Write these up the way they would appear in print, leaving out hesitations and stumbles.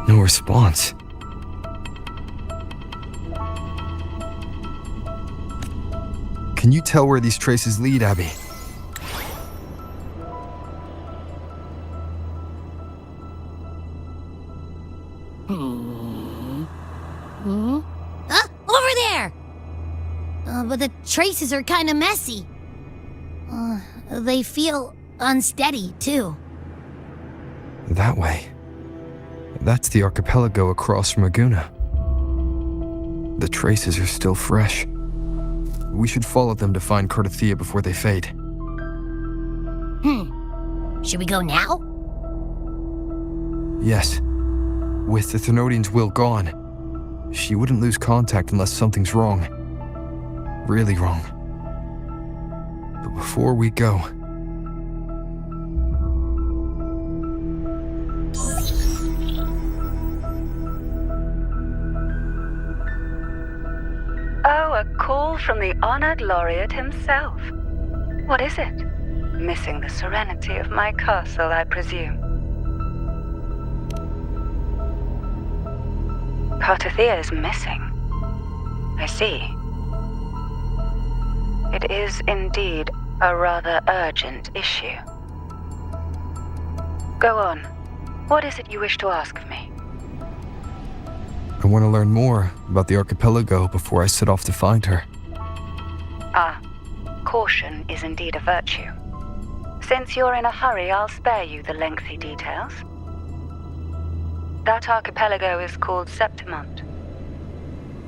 No response. Can you tell where these traces lead, Abby? Over there! But the traces are kind of messy. They feel unsteady, too. That way. That's the archipelago across from Laguna. The traces are still fresh. We should follow them to find Cardathia before they fade. Should we go now? Yes. With the Thernoidian's will gone, she wouldn't lose contact unless something's wrong. Really wrong. But before we go... Oh, a call from the honored laureate himself. What is it? Missing the serenity of my castle, I presume. Cardathia is missing. I see. It is indeed a rather urgent issue. Go on. What is it you wish to ask of me? I want to learn more about the archipelago before I set off to find her. Caution is indeed a virtue. Since you're in a hurry, I'll spare you the lengthy details. That archipelago is called Septimont.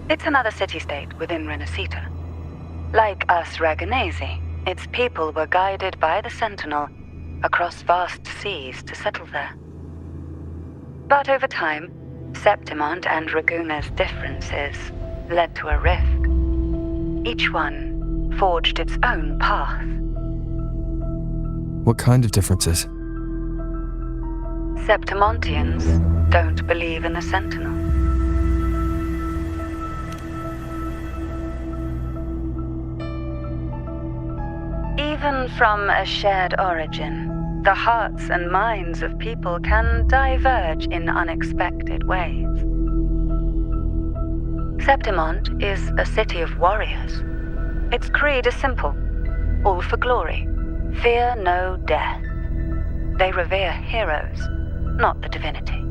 It's another city-state within Renacita. Like us Raganesi, its people were guided by the Sentinel across vast seas to settle there. But over time, Septimont and Raguna's differences led to a rift. Each one forged its own path. What kind of differences? Septimontians don't believe in the Sentinel. Even from a shared origin, the hearts and minds of people can diverge in unexpected ways. Septimont is a city of warriors. Its creed is simple, all for glory. Fear no death. They revere heroes, not the divinity.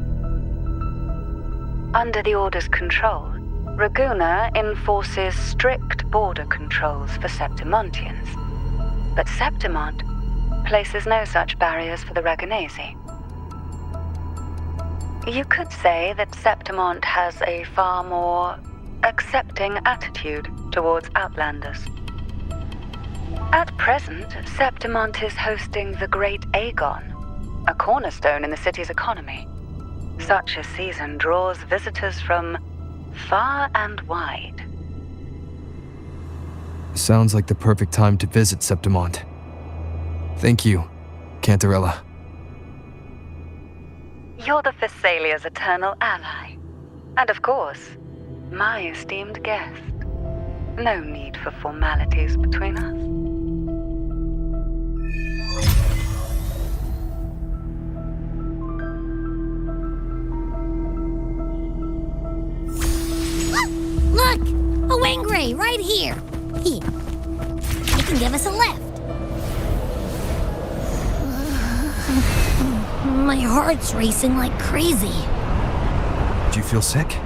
Under the Order's control, Raguna enforces strict border controls for Septimontians, but Septimont places no such barriers for the Raganesi. You could say that Septimont has a far more accepting attitude towards outlanders. At present, Septimont is hosting the Great Aegon, a cornerstone in the city's economy. Such a season draws visitors from far and wide. Sounds like the perfect time to visit Septimont. Thank you, Cantarella. You're the Thessalia's eternal ally. And of course, my esteemed guest. No need for formalities between us. Look! A Wangray right here! Here. You can give us a lift. My heart's racing like crazy. Do you feel sick?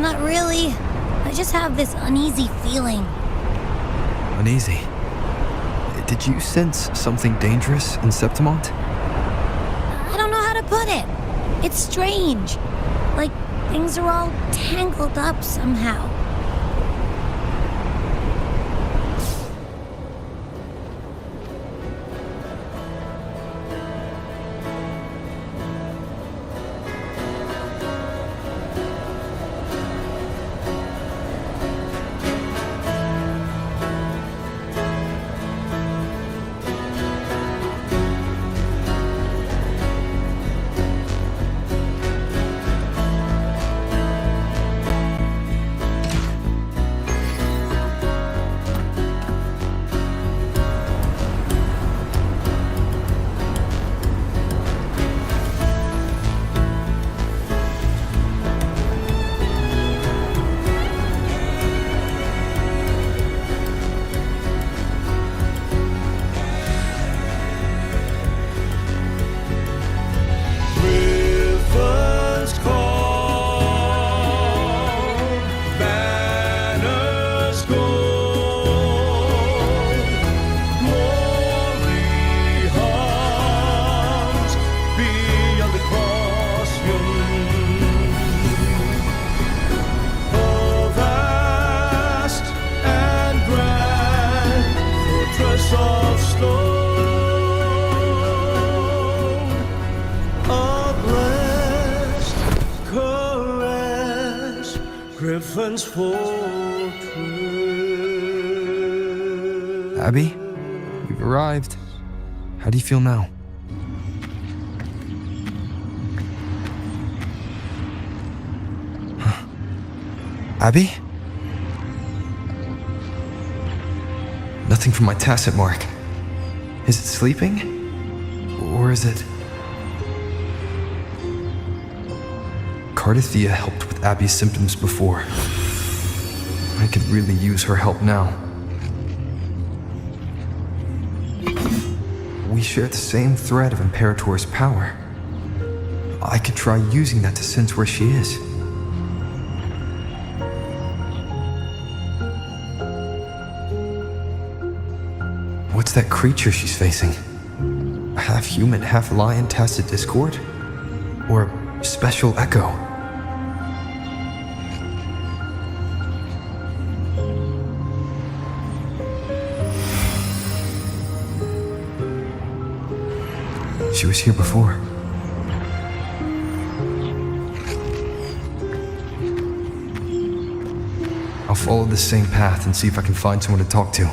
Not really. I just have this uneasy feeling. Uneasy? Did you sense something dangerous in Septimont? I don't know how to put it. It's strange. Like things are all tangled up somehow. fortress of stone, a blessed caress, Griffin's fortress. Abby, we've arrived. How do you feel now? Huh. Abby? Nothing from my tacit mark. Is it sleeping? Or is it... Cardathia helped with Abby's symptoms before. I could really use her help now. We share the same thread of Imperator's power. I could try using that to sense where she is. What's that creature she's facing? A half human, half lion tacit discord? Or a special echo? She was here before. I'll follow the same path and see if I can find someone to talk to.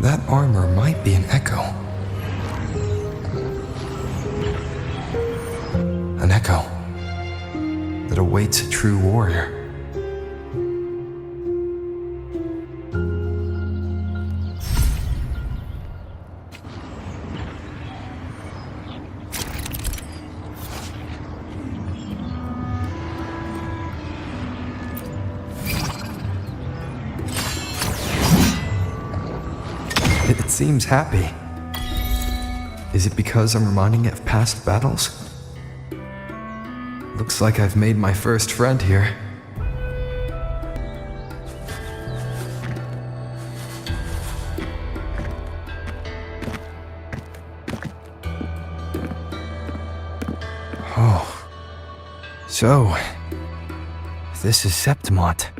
That armor might be an echo. An echo that awaits a true warrior. It seems happy. Is it because I'm reminding it of past battles? Looks like I've made my first friend here. Oh. So, this is Septimont.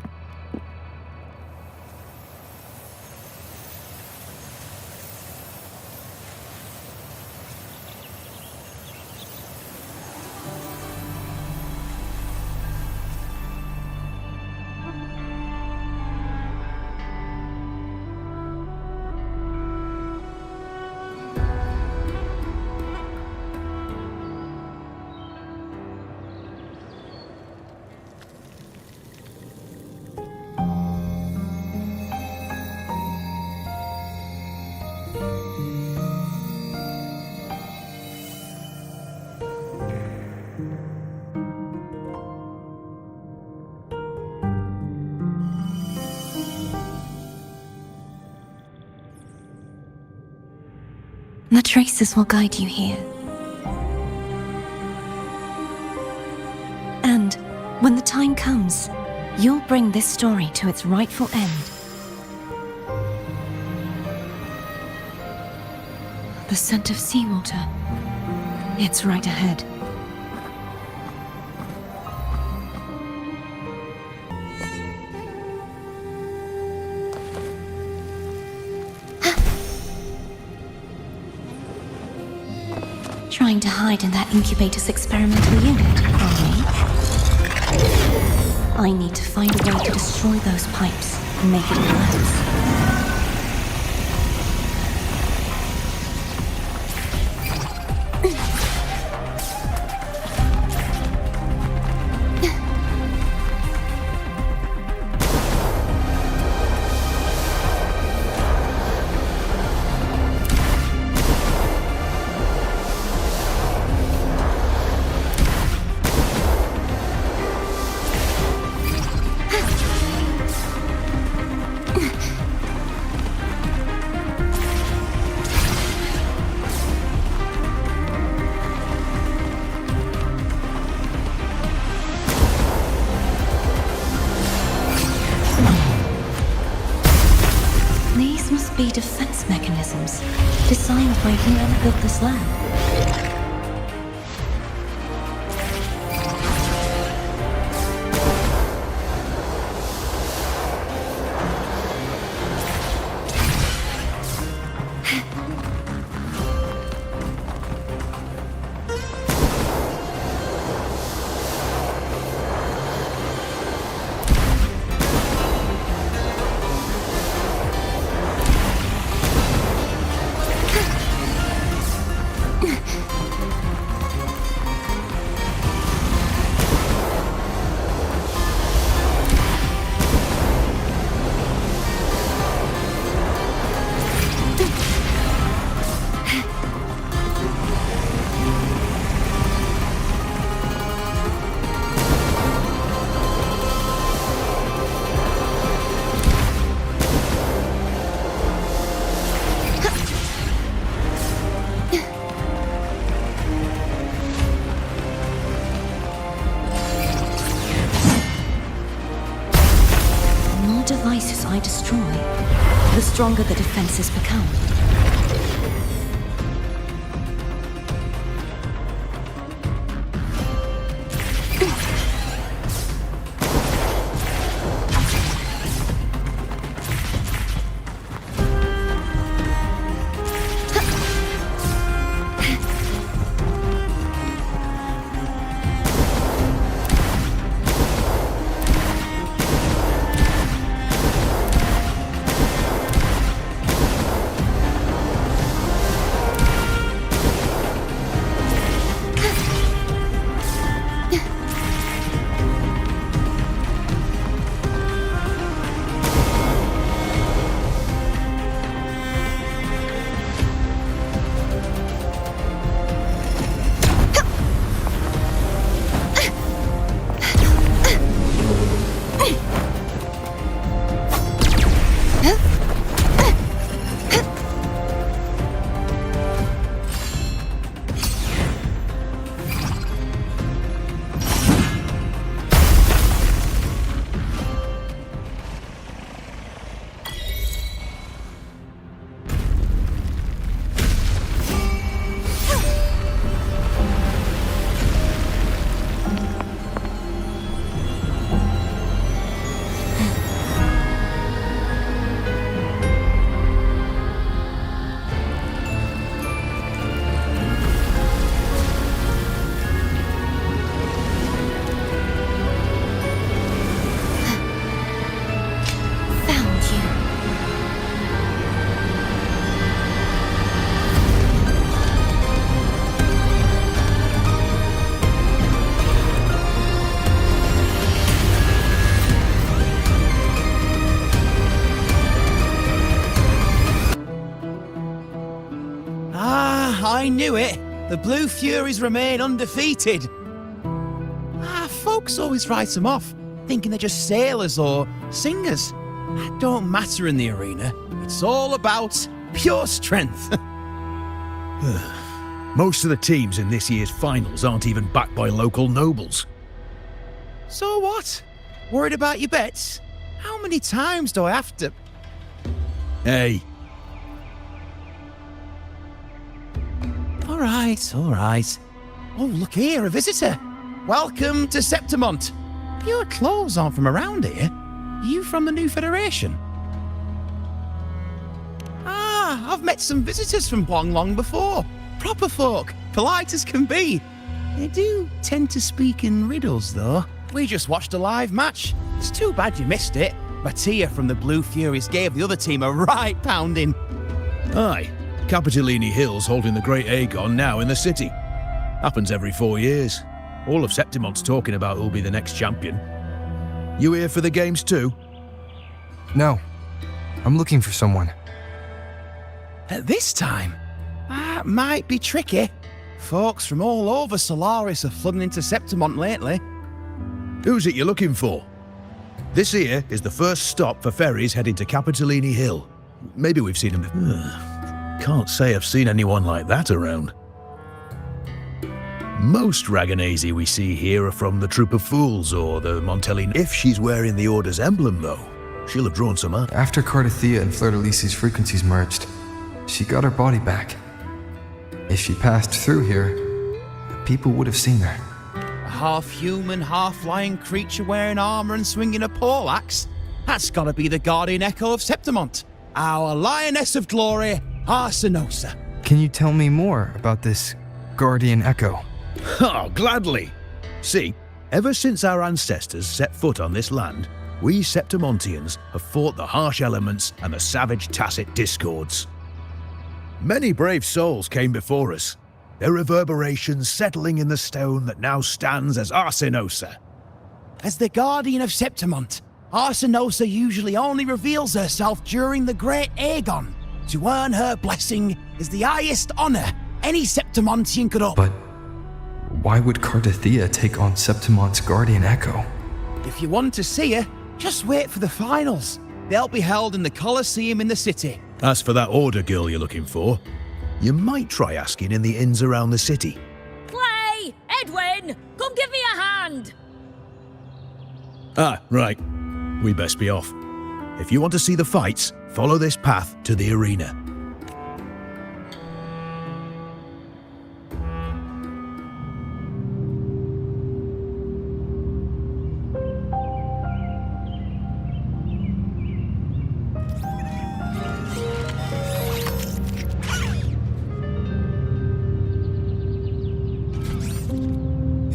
The traces will guide you here. And when the time comes, you'll bring this story to its rightful end. The scent of seawater. It's right ahead. Trying to hide in that incubator's experimental unit, are we? I need to find a way to destroy those pipes and make it collapse. must be defense mechanisms designed by whoever built this lab. Devices I destroy, the stronger the defenses become. I knew it! The Blue Furies remain undefeated! Folks always write them off, thinking they're just sailors or singers. That don't matter in the arena. It's all about pure strength. Most of the teams in this year's finals aren't even backed by local nobles. So what? Worried about your bets? How many times do I have to... Hey, All right. Oh, look here, a visitor. Welcome to Septimont. Your clothes aren't from around here. You from the New Federation? I've met some visitors from Huanglong before. Proper folk, polite as can be. They do tend to speak in riddles, though. We just watched a live match. It's too bad you missed it. ETIRE from the Blue Furies gave the other team a right pounding. aye. Capitolini Hill's holding the Great Aegon now in the city. Happens every 4 years. All of Septimont's talking about who'll be the next champion. You here for the games too? No. I'm looking for someone. At this time? That might be tricky. Folks from all over Solaris are flooding into Septimont lately. Who's it you're looking for? This here is the first stop for ferries heading to Capitolini Hill. Maybe we've seen him. Can't say I've seen anyone like that around. Most Raganese we see here are from the Troop of Fools or the Montellini. If she's wearing the Order's emblem, though, She'll have drawn some up. After Cardathia and Fleur-de-Lis's frequencies merged, she got her body back. If she passed through here, people would have seen her. A half-human, half-lion creature wearing armor and swinging a poleaxe? That's gotta be the guardian echo of Septimont. Our lioness of glory, Arsinosa. Can you tell me more about this guardian echo? Oh, gladly. See, ever since our ancestors set foot on this land, we Septimontians have fought the harsh elements and the savage tacit discords. Many brave souls came before us, their reverberations settling in the stone that now stands as Arsinosa. As the guardian of Septimont, Arsinosa usually only reveals herself during the Great Aegon. To earn her blessing is the highest honor any Septimontian could hope. But why would Cardathia take on Septimont's guardian echo? If you want to see her, just wait for the finals. They'll be held in the Colosseum in the city. As for that order girl you're looking for, you might try asking in the inns around the city. Clay! Edwin! Come give me a hand! Ah, right. We best be off. If you want to see the fights, follow this path to the arena.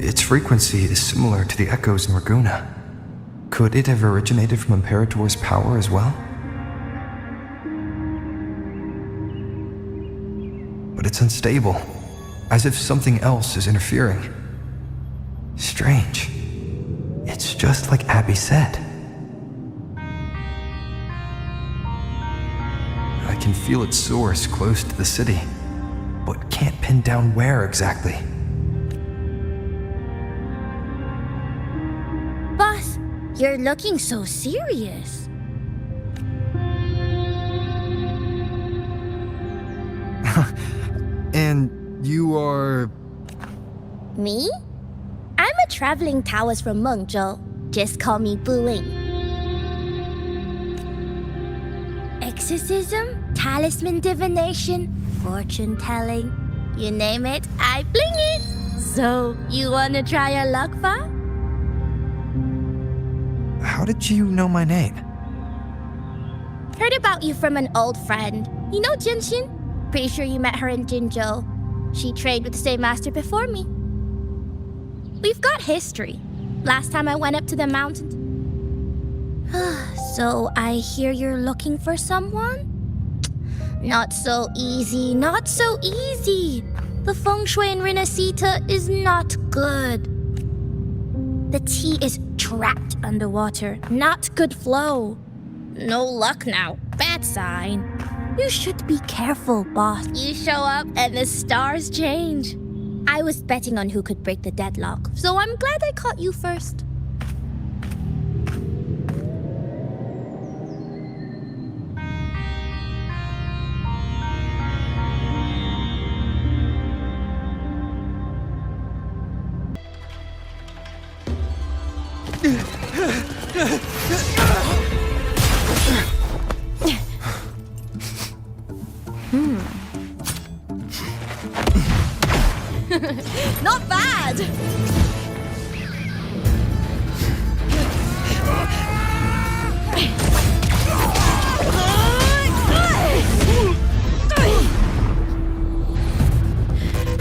Its frequency is similar to the echoes in Raguna. Could it have originated from Imperator's power as well? But it's unstable, as if something else is interfering. Strange. It's just like Abby said. I can feel its source close to the city, but can't pin down where exactly. Boss, you're looking so serious. And you are... Me? I'm a traveling Taoist from Mengzhou. Just call me Buing. Exorcism, talisman divination, fortune telling. You name it, I bling it. So, you wanna try your luck, Fa? How did you know my name? Heard about you from an old friend. You know Jinshin? Pretty sure you met her in Jinzhou. She trained with the same master before me. We've got history. Last time I went up to the mountains. So I hear you're looking for someone? Not so easy, not so easy. The feng shui in Renacita is not good. The tea is trapped underwater, not good flow. No luck now, bad sign. You should be careful, boss. You show up and the stars change. I was betting on who could break the deadlock, so I'm glad I caught you first. Not bad!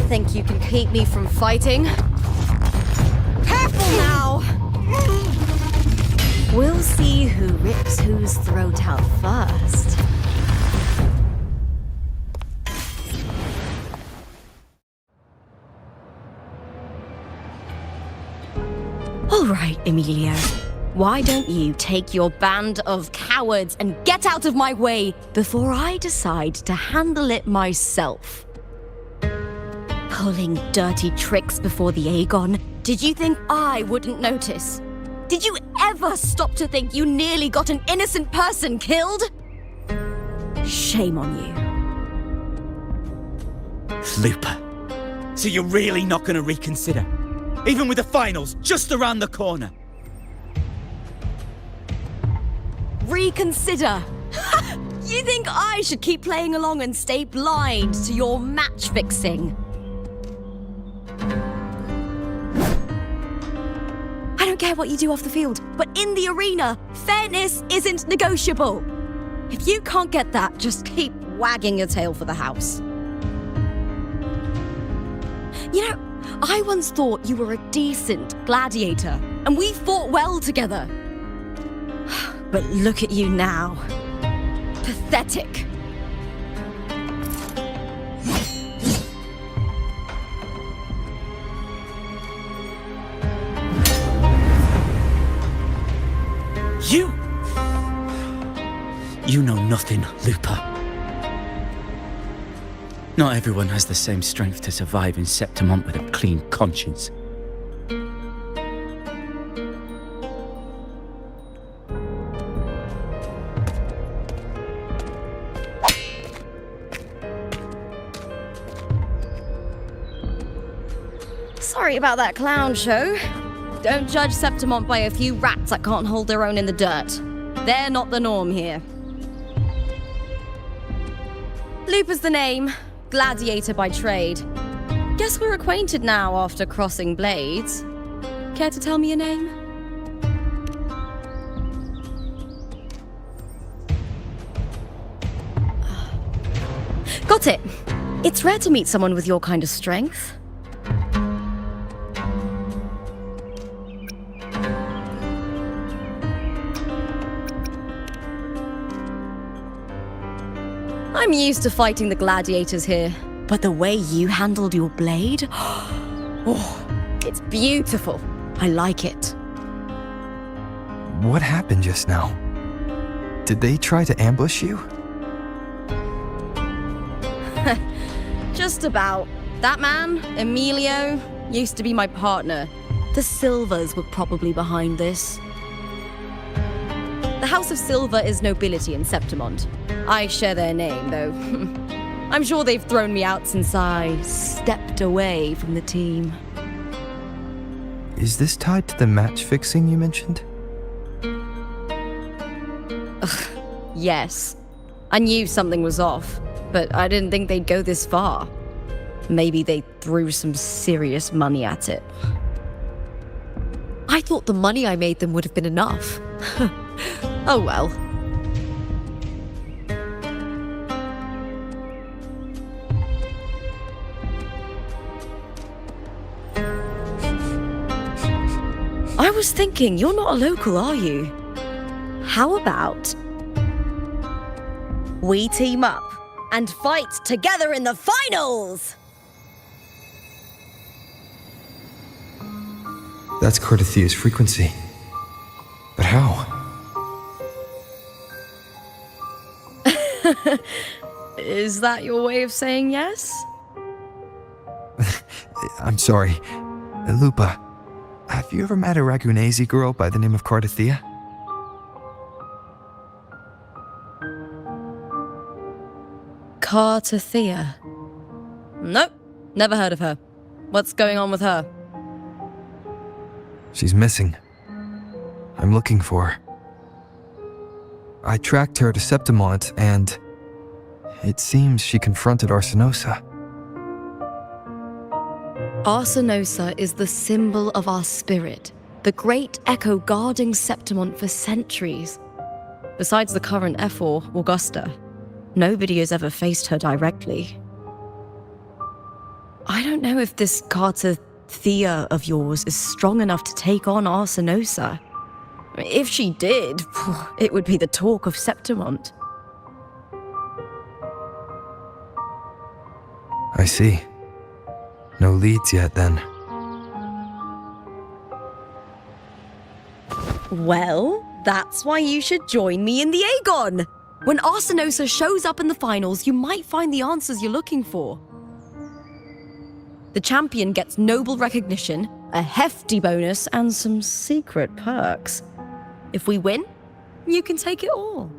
Think you can keep me from fighting? Careful now! We'll see who rips whose throat out first. All right, Emilio. Why don't you take your band of cowards and get out of my way before I decide to handle it myself? Pulling dirty tricks before the Aegon. Did you think I wouldn't notice? Did you ever stop to think you nearly got an innocent person killed? Shame on you. Looper. So you're really not going to reconsider? Even with the finals just around the corner? reconsider? You think I should keep playing along and stay blind to your match fixing? I don't care what you do off the field, but in the arena, fairness isn't negotiable. If you can't get that, just keep wagging your tail for the house. You know, I once thought you were a decent gladiator, and we fought well together. But look at you now. Pathetic. You know nothing, Lupa. Not everyone has the same strength to survive in Septimont with a clean conscience. Sorry about that clown show. Don't judge Septimont by a few rats that can't hold their own in the dirt. They're not the norm here. Lupa's the name, gladiator by trade. Guess we're acquainted now after crossing blades. Care to tell me your name? Got it. It's rare to meet someone with your kind of strength. I'm used to fighting the gladiators here, but the way you handled your blade, oh, it's beautiful. I like it. What happened just now? Did they try to ambush you? Just about. That man, Emilio, used to be my partner. The Silvers were probably behind this. The House of Silver is nobility in Septimont. I share their name, though. I'm sure they've thrown me out since I stepped away from the team. Is this tied to the match fixing you mentioned? Yes. I knew something was off, but I didn't think they'd go this far. Maybe they threw some serious money at it. I thought the money I made them would have been enough. Oh well. I was thinking, you're not a local, are you? How about we team up and fight together in the finals? That's Cardathia's frequency. But how? Is that your way of saying yes? I'm sorry. Lupa, have you ever met a Ragunese girl by the name of Cardathia? Cardathia? Nope, never heard of her. What's going on with her? She's missing. I'm looking for her. I tracked her to Septimont, and it seems she confronted Arsinosa. Arsinosa is the symbol of our spirit, the great echo guarding Septimont for centuries. Besides the current F4, Augusta, nobody has ever faced her directly. I don't know if this Cardathia of yours is strong enough to take on Arsinosa. If she did, it would be the talk of Septimont. I see. No leads yet, then. Well, that's why you should join me in the Aegon. When Arsinosa shows up in the finals, you might find the answers you're looking for. The champion gets noble recognition, a hefty bonus, and some secret perks. If we win, you can take it all.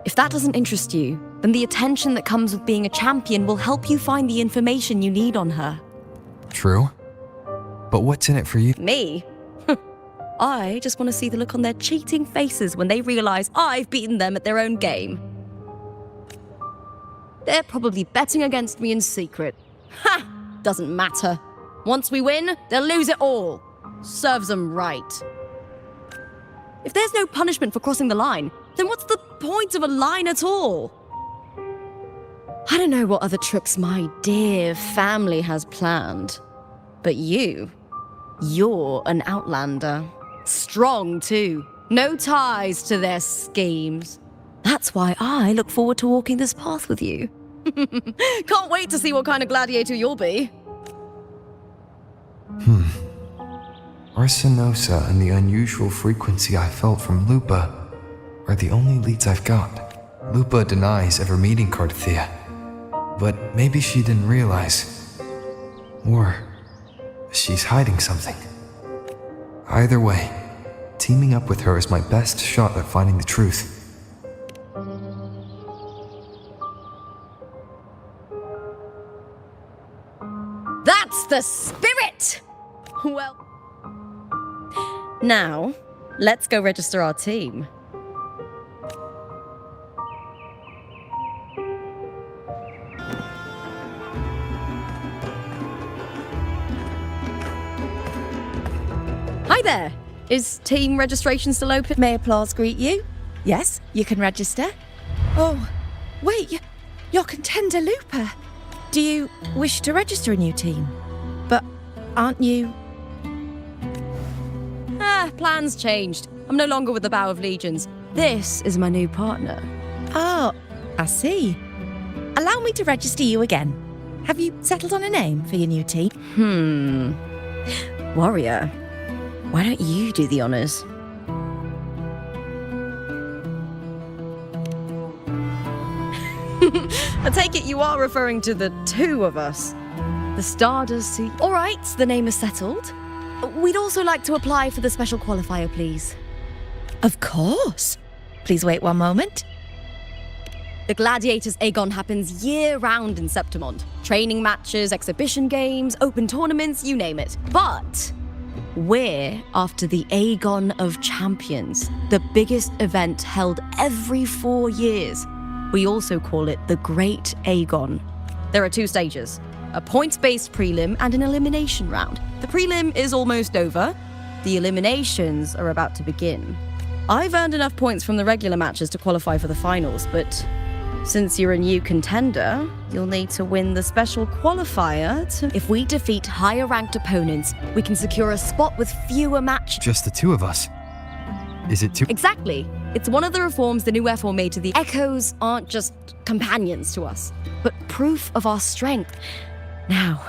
If that doesn't interest you, then the attention that comes with being a champion will help you find the information you need on her. True. But what's in it for you? Me? I just want to see the look on their cheating faces when they realize I've beaten them at their own game. They're probably betting against me in secret. Ha! Doesn't matter. Once we win, they'll lose it all. Serves them right. If there's no punishment for crossing the line, then what's the point of a line at all? I don't know what other tricks my dear family has planned, but you're an outlander. Strong, too. No ties to their schemes. That's why I look forward to walking this path with you. Can't wait to see what kind of gladiator you'll be. Arsenosa and the unusual frequency I felt from Lupa are the only leads I've got. Lupa denies ever meeting Cardathea, but maybe she didn't realize. Or she's hiding something. Either way, teaming up with her is my best shot at finding the truth. That's the spirit! Well, now, let's go register our team. Hi there! Is team registration still open? May applause greet you? Yes, you can register. Oh, wait, you're Contender Looper. Do you wish to register a new team? But aren't you... Plans changed. I'm no longer with the Bow of Legions. This is my new partner. Oh, I see. Allow me to register you again. Have you settled on a name for your new team? Warrior, why don't you do the honors? I take it you are referring to the two of us. The Stardust suit. All right, the name is settled. We'd also like to apply for the special qualifier, please. Of course. Please wait one moment. The Gladiators Aegon happens year-round in Septimont. Training matches, exhibition games, open tournaments, you name it. But we're after the Aegon of Champions, the biggest event held every 4 years. We also call it the Great Aegon. There are 2 stages, a points-based prelim and an elimination round. The prelim is almost over. The eliminations are about to begin. I've earned enough points from the regular matches to qualify for the finals, but since you're a new contender, you'll need to win the special qualifier to... If we defeat higher-ranked opponents, we can secure a spot with fewer matches. Just the two of us. Is it too... Exactly. It's one of the reforms the new F4 made to the Echoes aren't just companions to us, but proof of our strength. Now,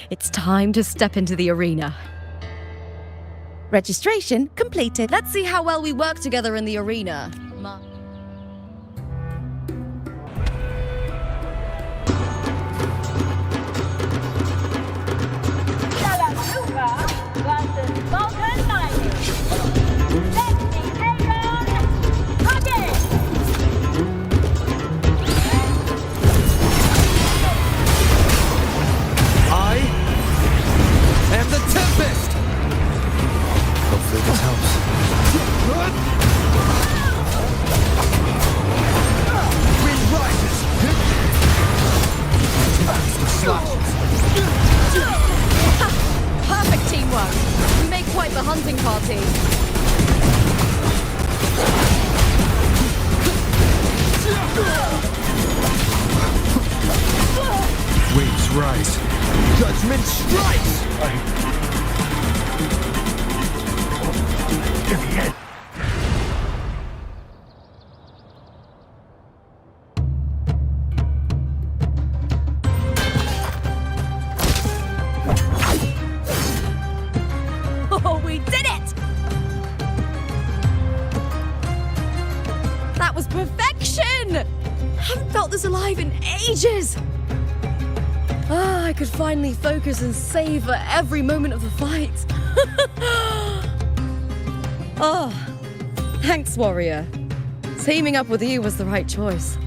it's time to step into the arena. Registration completed. Let's see how well we work together in the arena. Perfect teamwork. We make quite the hunting party. Waves rise. Judgment strikes! Oh, we did it! That was perfection! Haven't felt this alive in ages! I could finally focus and savor every moment of the fight. Oh, thanks, Warrior. Teaming up with you was the right choice.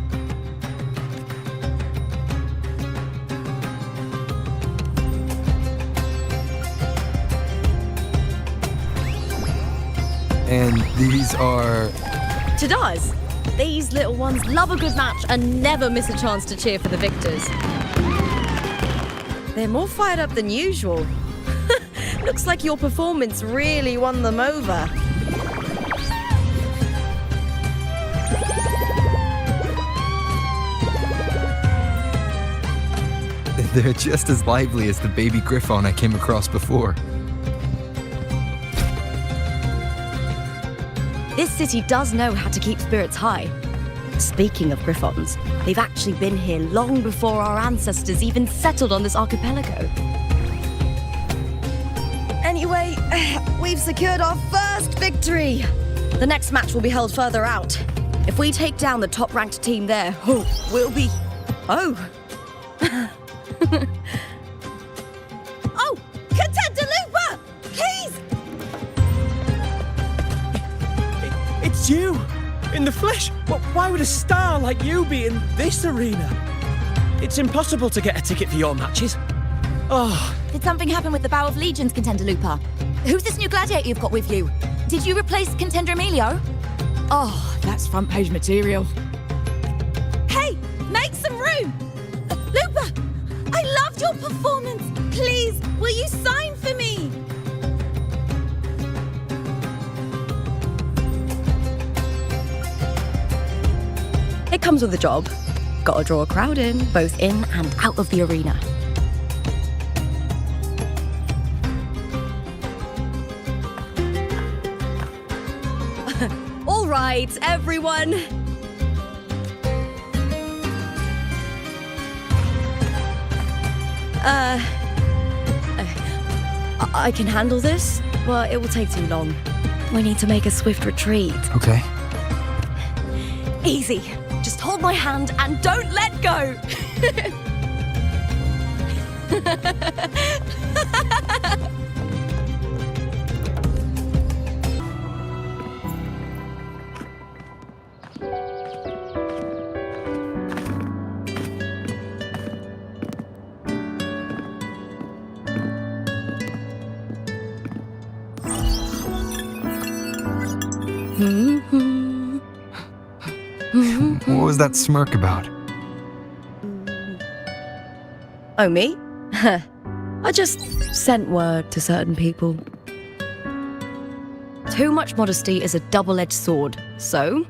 And these are... To does. These little ones love a good match and never miss a chance to cheer for the victors. They're more fired up than usual. Looks like your performance really won them over. They're just as lively as the baby griffon I came across before. This city does know how to keep spirits high. Speaking of griffons, they've actually been here long before our ancestors even settled on this archipelago. Anyway, we've secured our first victory. The next match will be held further out. If we take down the top-ranked team there, we'll be... Oh! Oh! Contender Looper! Please! It's you! In the flesh! Why would a star like you be in this arena? It's impossible to get a ticket for your matches. Oh, Did something happen with the Bow of Legions, Contender Looper? Who's this new gladiator you've got with you? Did you replace Contender Emilio? Oh, that's front page material. Hey, make some room! Looper, I loved your performance. Please, will you sign for me? It comes with the job. Gotta draw a crowd in, both in and out of the arena. All right, everyone. I can handle this, but it will take too long. We need to make a swift retreat. Okay. Easy. Just hold my hand and don't let go. What was that smirk about? Oh, me? I just sent word to certain people. Too much modesty is a double-edged sword, so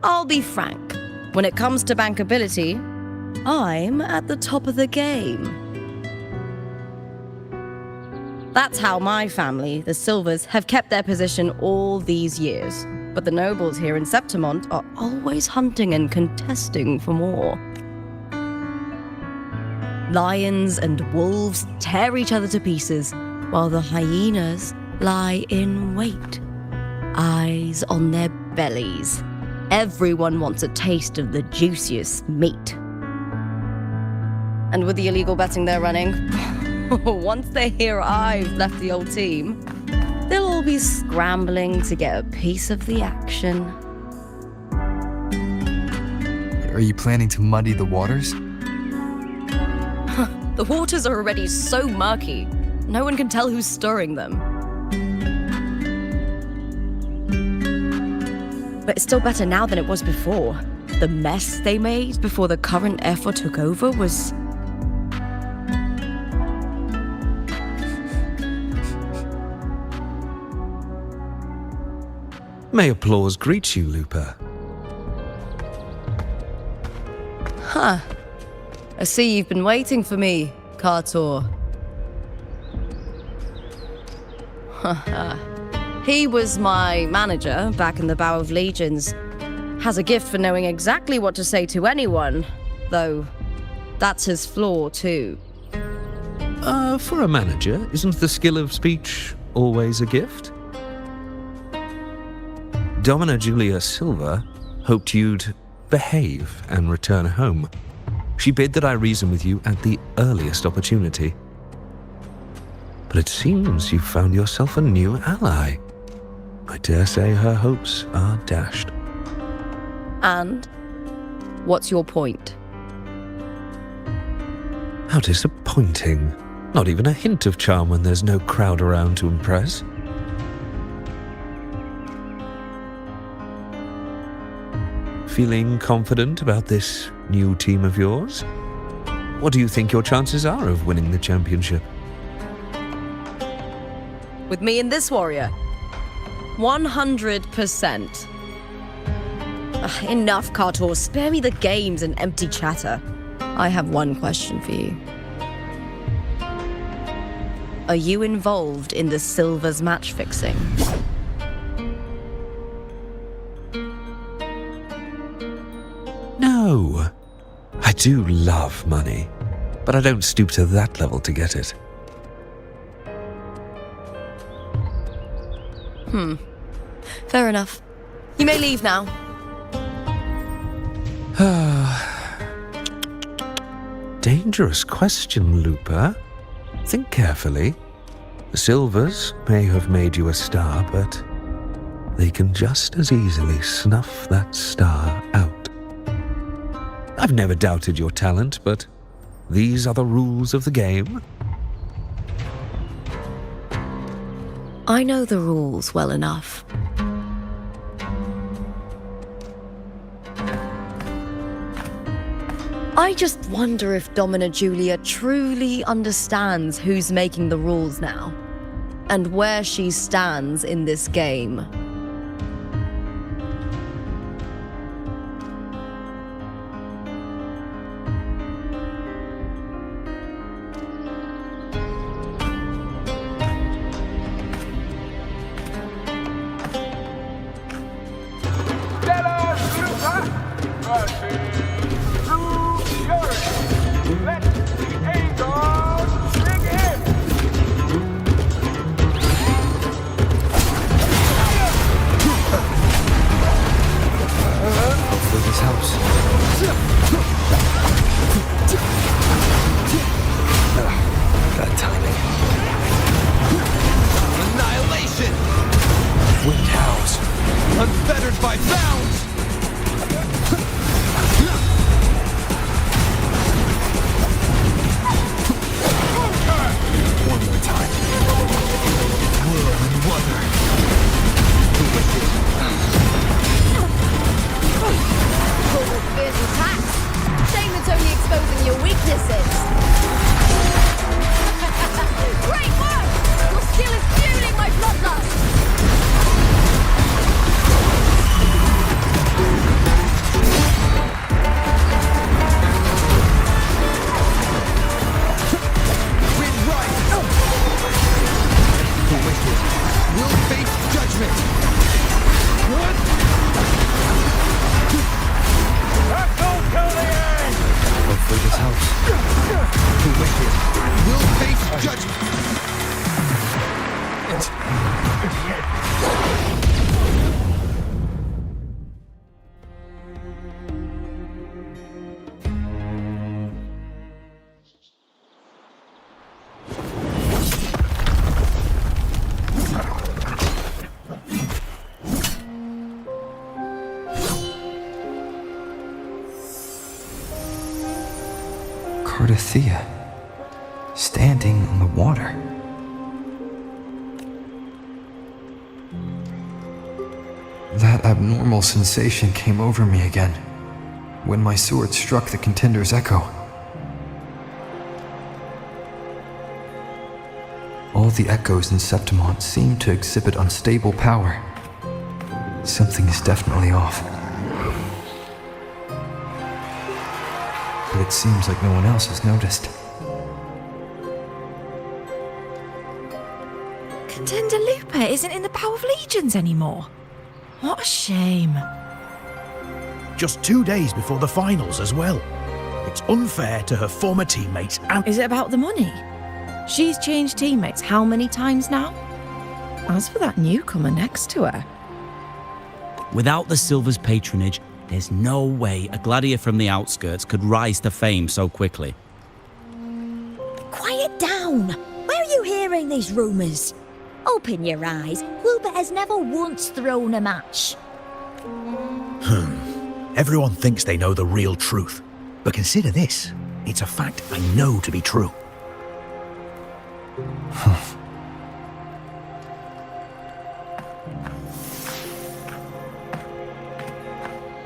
I'll be frank. When it comes to bankability, I'm at the top of the game. That's how my family, the Silvers, have kept their position all these years. But the nobles here in Septimont are always hunting and contesting for more. Lions and wolves tear each other to pieces, while the hyenas lie in wait, eyes on their bellies. Everyone wants a taste of the juiciest meat. And with the illegal betting they're running, once they hear I've left the old team, they'll all be scrambling to get a piece of the action. Are you planning to muddy the waters? The waters are already so murky, no one can tell who's stirring them. But it's still better now than it was before. The mess they made before the current effort took over was... May applause greet you, Looper. Huh. I see you've been waiting for me, Kartor. He was my manager back in the Bow of Legions. Has a gift for knowing exactly what to say to anyone, though that's his flaw too. For a manager, isn't the skill of speech always a gift? Domina Julia Silva hoped you'd behave and return home. She bid that I reason with you at the earliest opportunity. But it seems you've found yourself a new ally. I dare say her hopes are dashed. And? What's your point? How disappointing. Not even a hint of charm when there's no crowd around to impress. Feeling confident about this new team of yours? What do you think your chances are of winning the championship? With me and this warrior, 100%. Enough, Kartor. Spare me the games and empty chatter. I have one question for you. Are you involved in the Silver's match fixing? No. I do love money, but I don't stoop to that level to get it. Fair enough. You may leave now. Dangerous question, Looper. Think carefully. The Silvers may have made you a star, but they can just as easily snuff that star out. I've never doubted your talent, but these are the rules of the game. I know the rules well enough. I just wonder if Domina Julia truly understands who's making the rules now, and where she stands in this game. Cardothea, standing on the water. That abnormal sensation came over me again when my sword struck the contender's echo. All the echoes in Septimont seem to exhibit unstable power. Something is definitely off. But it seems like no one else has noticed. Contender Lupa isn't in the Power of Legions anymore. What a shame. Just 2 days before the finals as well. It's unfair to her former teammates and... Is it about the money? She's changed teammates how many times now? As for that newcomer next to her... Without the Silver's patronage, there's no way a gladiator from the outskirts could rise to fame so quickly. Quiet down! Where are you hearing these rumours? Open your eyes. Wilbur has never once thrown a match. Everyone thinks they know the real truth. But consider this. It's a fact I know to be true.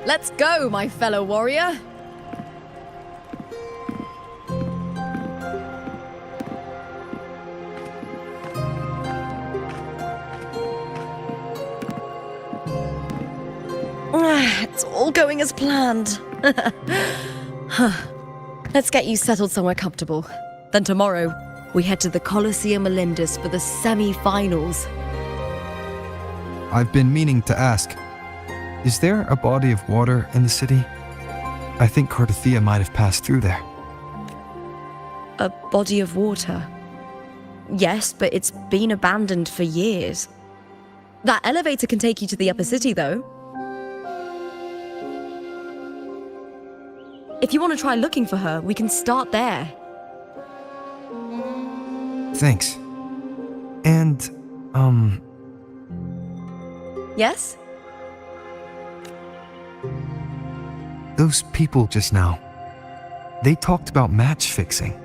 Let's go, my fellow warrior. It's all going as planned. Let's get you settled somewhere comfortable. Then tomorrow, we head to the Colosseum Melindus for the semi-finals. I've been meaning to ask, is there a body of water in the city? I think Cardothea might have passed through there. A body of water? Yes, but it's been abandoned for years. That elevator can take you to the upper city, though. If you want to try looking for her, we can start there. Thanks. And, Yes? those people just now, they talked about match fixing.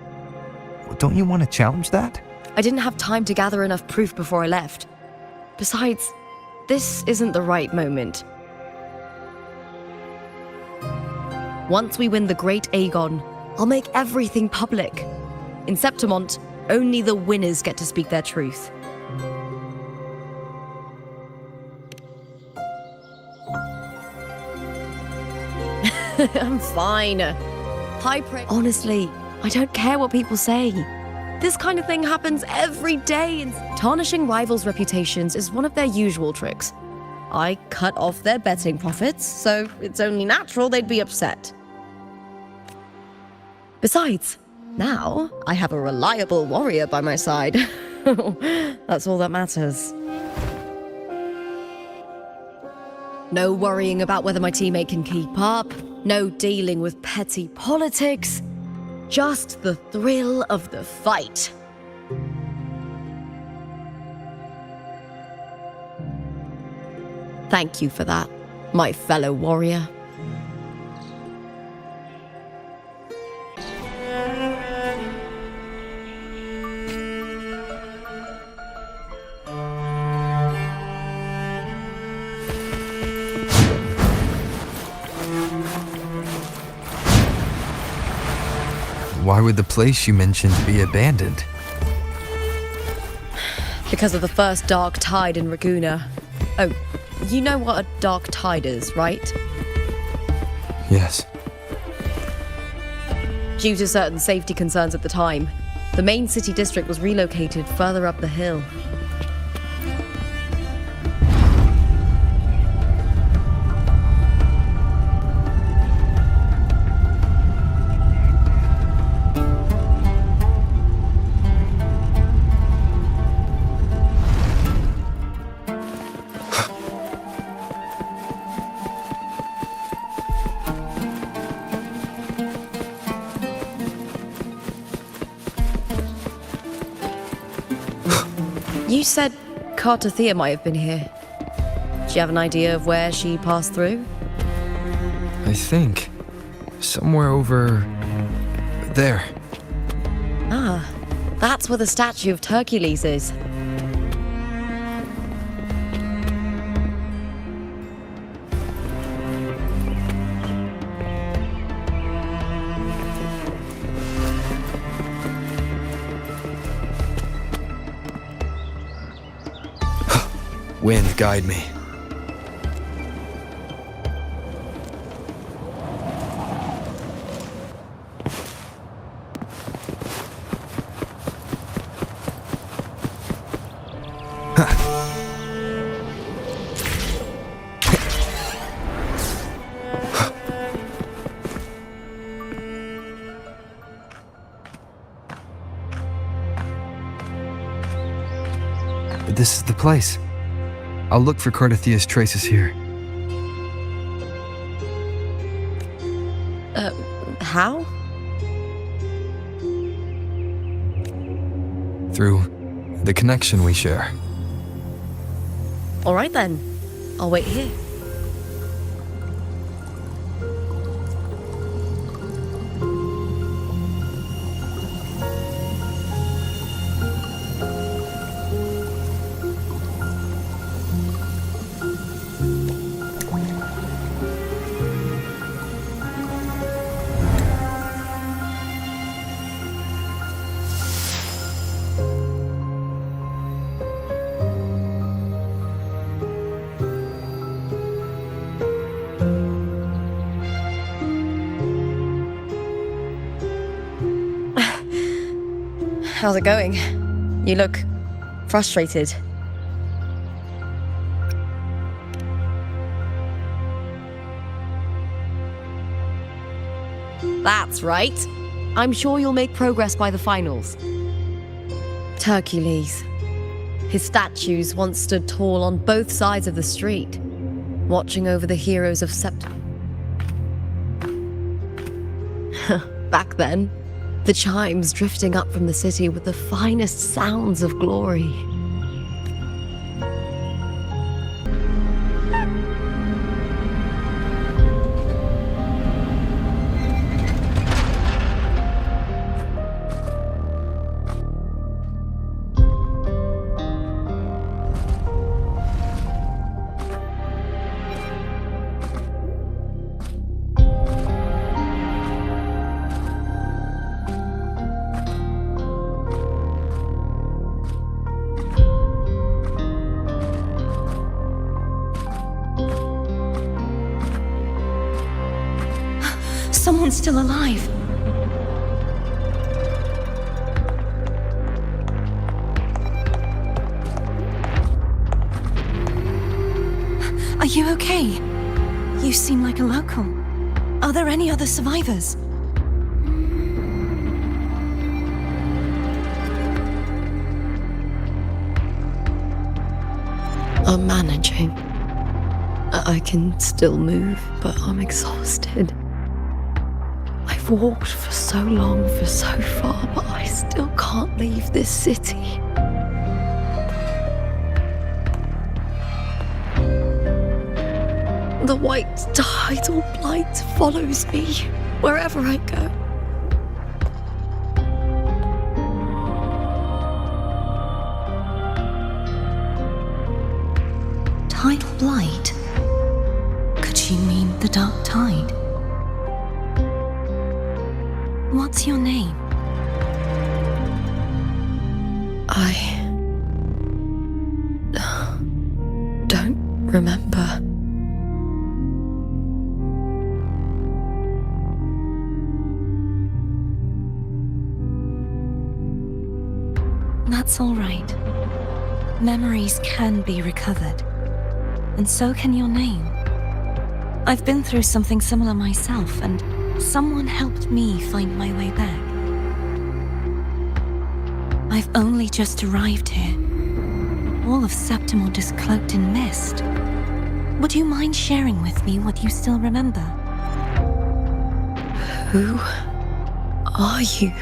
Don't you want to challenge that? I didn't have time to gather enough proof before I left. Besides, this isn't the right moment. Once we win the Great Aegon, I'll make everything public. In Septimont, only the winners get to speak their truth. I'm fine. High praise. Honestly, I don't care what people say. This kind of thing happens every day, and tarnishing rivals' reputations is one of their usual tricks. I cut off their betting profits, so it's only natural they'd be upset. Besides, now I have a reliable warrior by my side. That's all that matters. No worrying about whether my teammate can keep up, no dealing with petty politics, just the thrill of the fight. Thank you for that, my fellow warrior. Why would the place you mentioned be abandoned? Because of the first dark tide in Raguna. Oh, you know what a dark tide is, right? Yes. Due to certain safety concerns at the time, the main city district was relocated further up the hill. You said Cardothea might have been here. Do you have an idea of where she passed through? I think somewhere over there. Ah, that's where the statue of Hercules is. Wind, guide me. But this is the place. I'll look for Cardothea's traces here. How? Through the connection we share. All right then. I'll wait here. How's it going? You look frustrated. That's right. I'm sure you'll make progress by the finals. Hercules. His statues once stood tall on both sides of the street, watching over the heroes of Septimon. Back then, the chimes drifting up from the city with the finest sounds of glory. Someone's still alive. Are you okay? You seem like a local. Are there any other survivors? I'm managing. I can still move, but I'm exhausted. I've walked for so long, for so far, but I still can't leave this city. The white tidal blight follows me wherever I go. Tidal blight? Could she mean the dark tide? What's your name? I don't remember. That's all right. Memories can be recovered. And so can your name. I've been through something similar myself, and someone helped me find my way back. I've only just arrived here. All of Septimon is cloaked in mist. Would you mind sharing with me what you still remember? Who are you?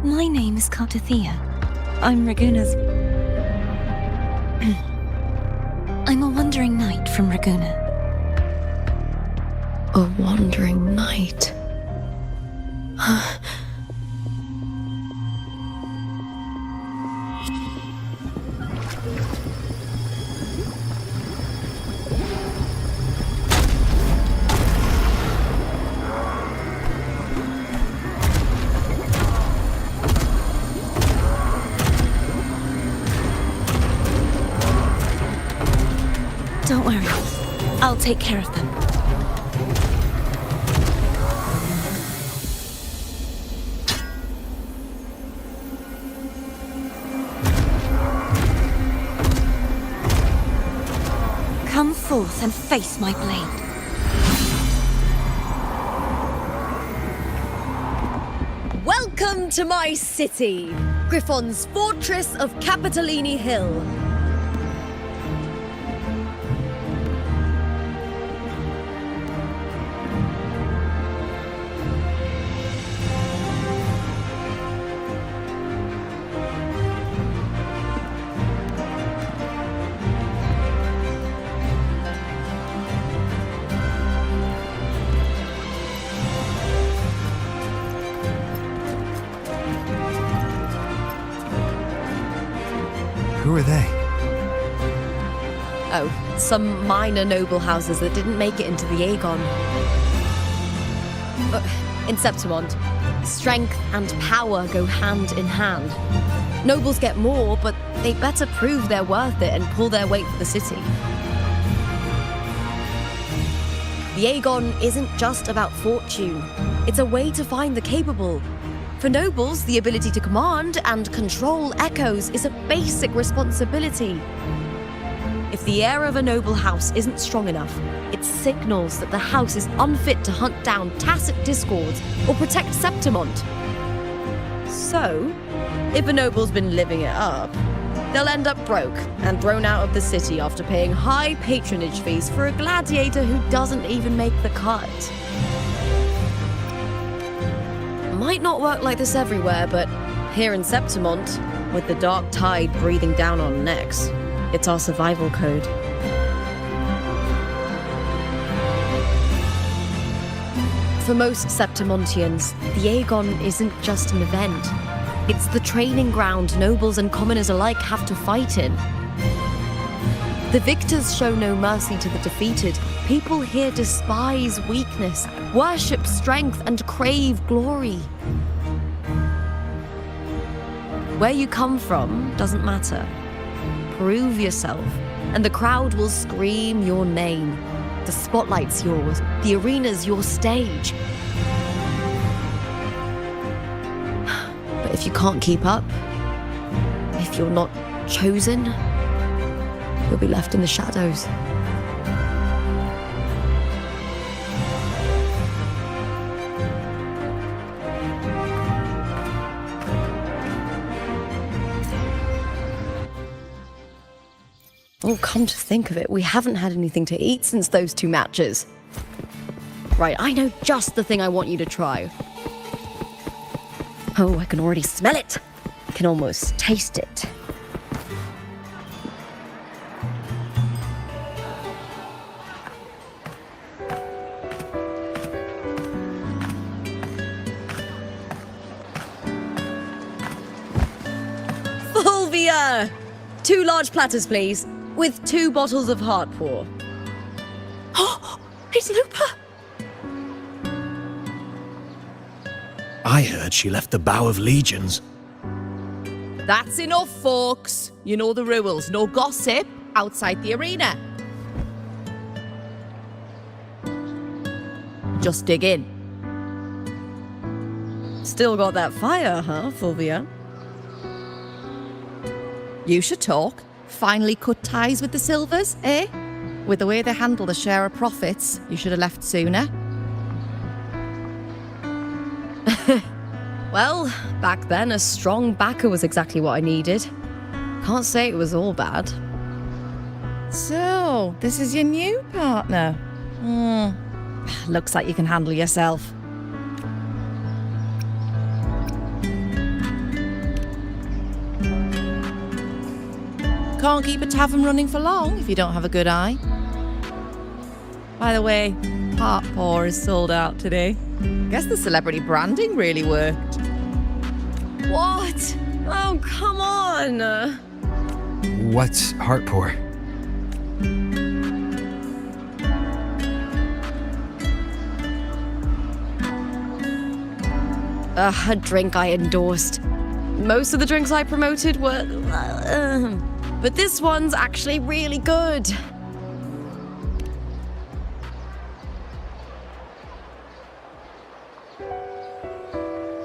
My name is Cartathea. I'm Raguna's... I'm a wandering knight from Raguna. A wandering knight. Don't worry. I'll take care of them. Come forth and face my blade. Welcome to my city, Griffon's fortress of Capitolini Hill. Who are they? Oh, some minor noble houses that didn't make it into the Aegon. In Septimon, strength and power go hand in hand. Nobles get more, but they better prove they're worth it and pull their weight for the city. The Aegon isn't just about fortune. It's a way to find the capable, For nobles, the ability to command and control echoes is a basic responsibility. If the heir of a noble house isn't strong enough, it signals that the house is unfit to hunt down tacit discords or protect Septimont. So, if a noble's been living it up, they'll end up broke and thrown out of the city after paying high patronage fees for a gladiator who doesn't even make the cut. Might not work like this everywhere, but here in Septimont, with the dark tide breathing down on necks, it's our survival code. For most Septimontians, the Aegon isn't just an event. It's the training ground nobles and commoners alike have to fight in. The victors show no mercy to the defeated. People here despise weakness, worship strength, and crave glory. Where you come from doesn't matter. Prove yourself, and the crowd will scream your name. The spotlight's yours, the arena's your stage. But if you can't keep up, if you're not chosen, you'll be left in the shadows. Oh, come to think of it, we haven't had anything to eat since those 2 matches. Right, I know just the thing I want you to try. Oh, I can already smell it. I can almost taste it. Fulvia! 2 large platters, please. With 2 bottles of Heartpour. Oh, it's Lupa! I heard she left the Bow of Legions. That's enough, folks. You know the rules. No gossip outside the arena. Just dig in. Still got that fire, huh, Fulvia? You should talk. Finally cut ties with the Silvers, eh? With the way they handle the share of profits, you should have left sooner. Well, back then, a strong backer was exactly what I needed. Can't say it was all bad. So, this is your new partner. Looks like you can handle yourself. Can't keep a tavern running for long if you don't have a good eye. By the way, Heartpour is sold out today. Guess the celebrity branding really worked. What? Oh, come on! What's Heartpour? A drink I endorsed. Most of the drinks I promoted were... but this one's actually really good.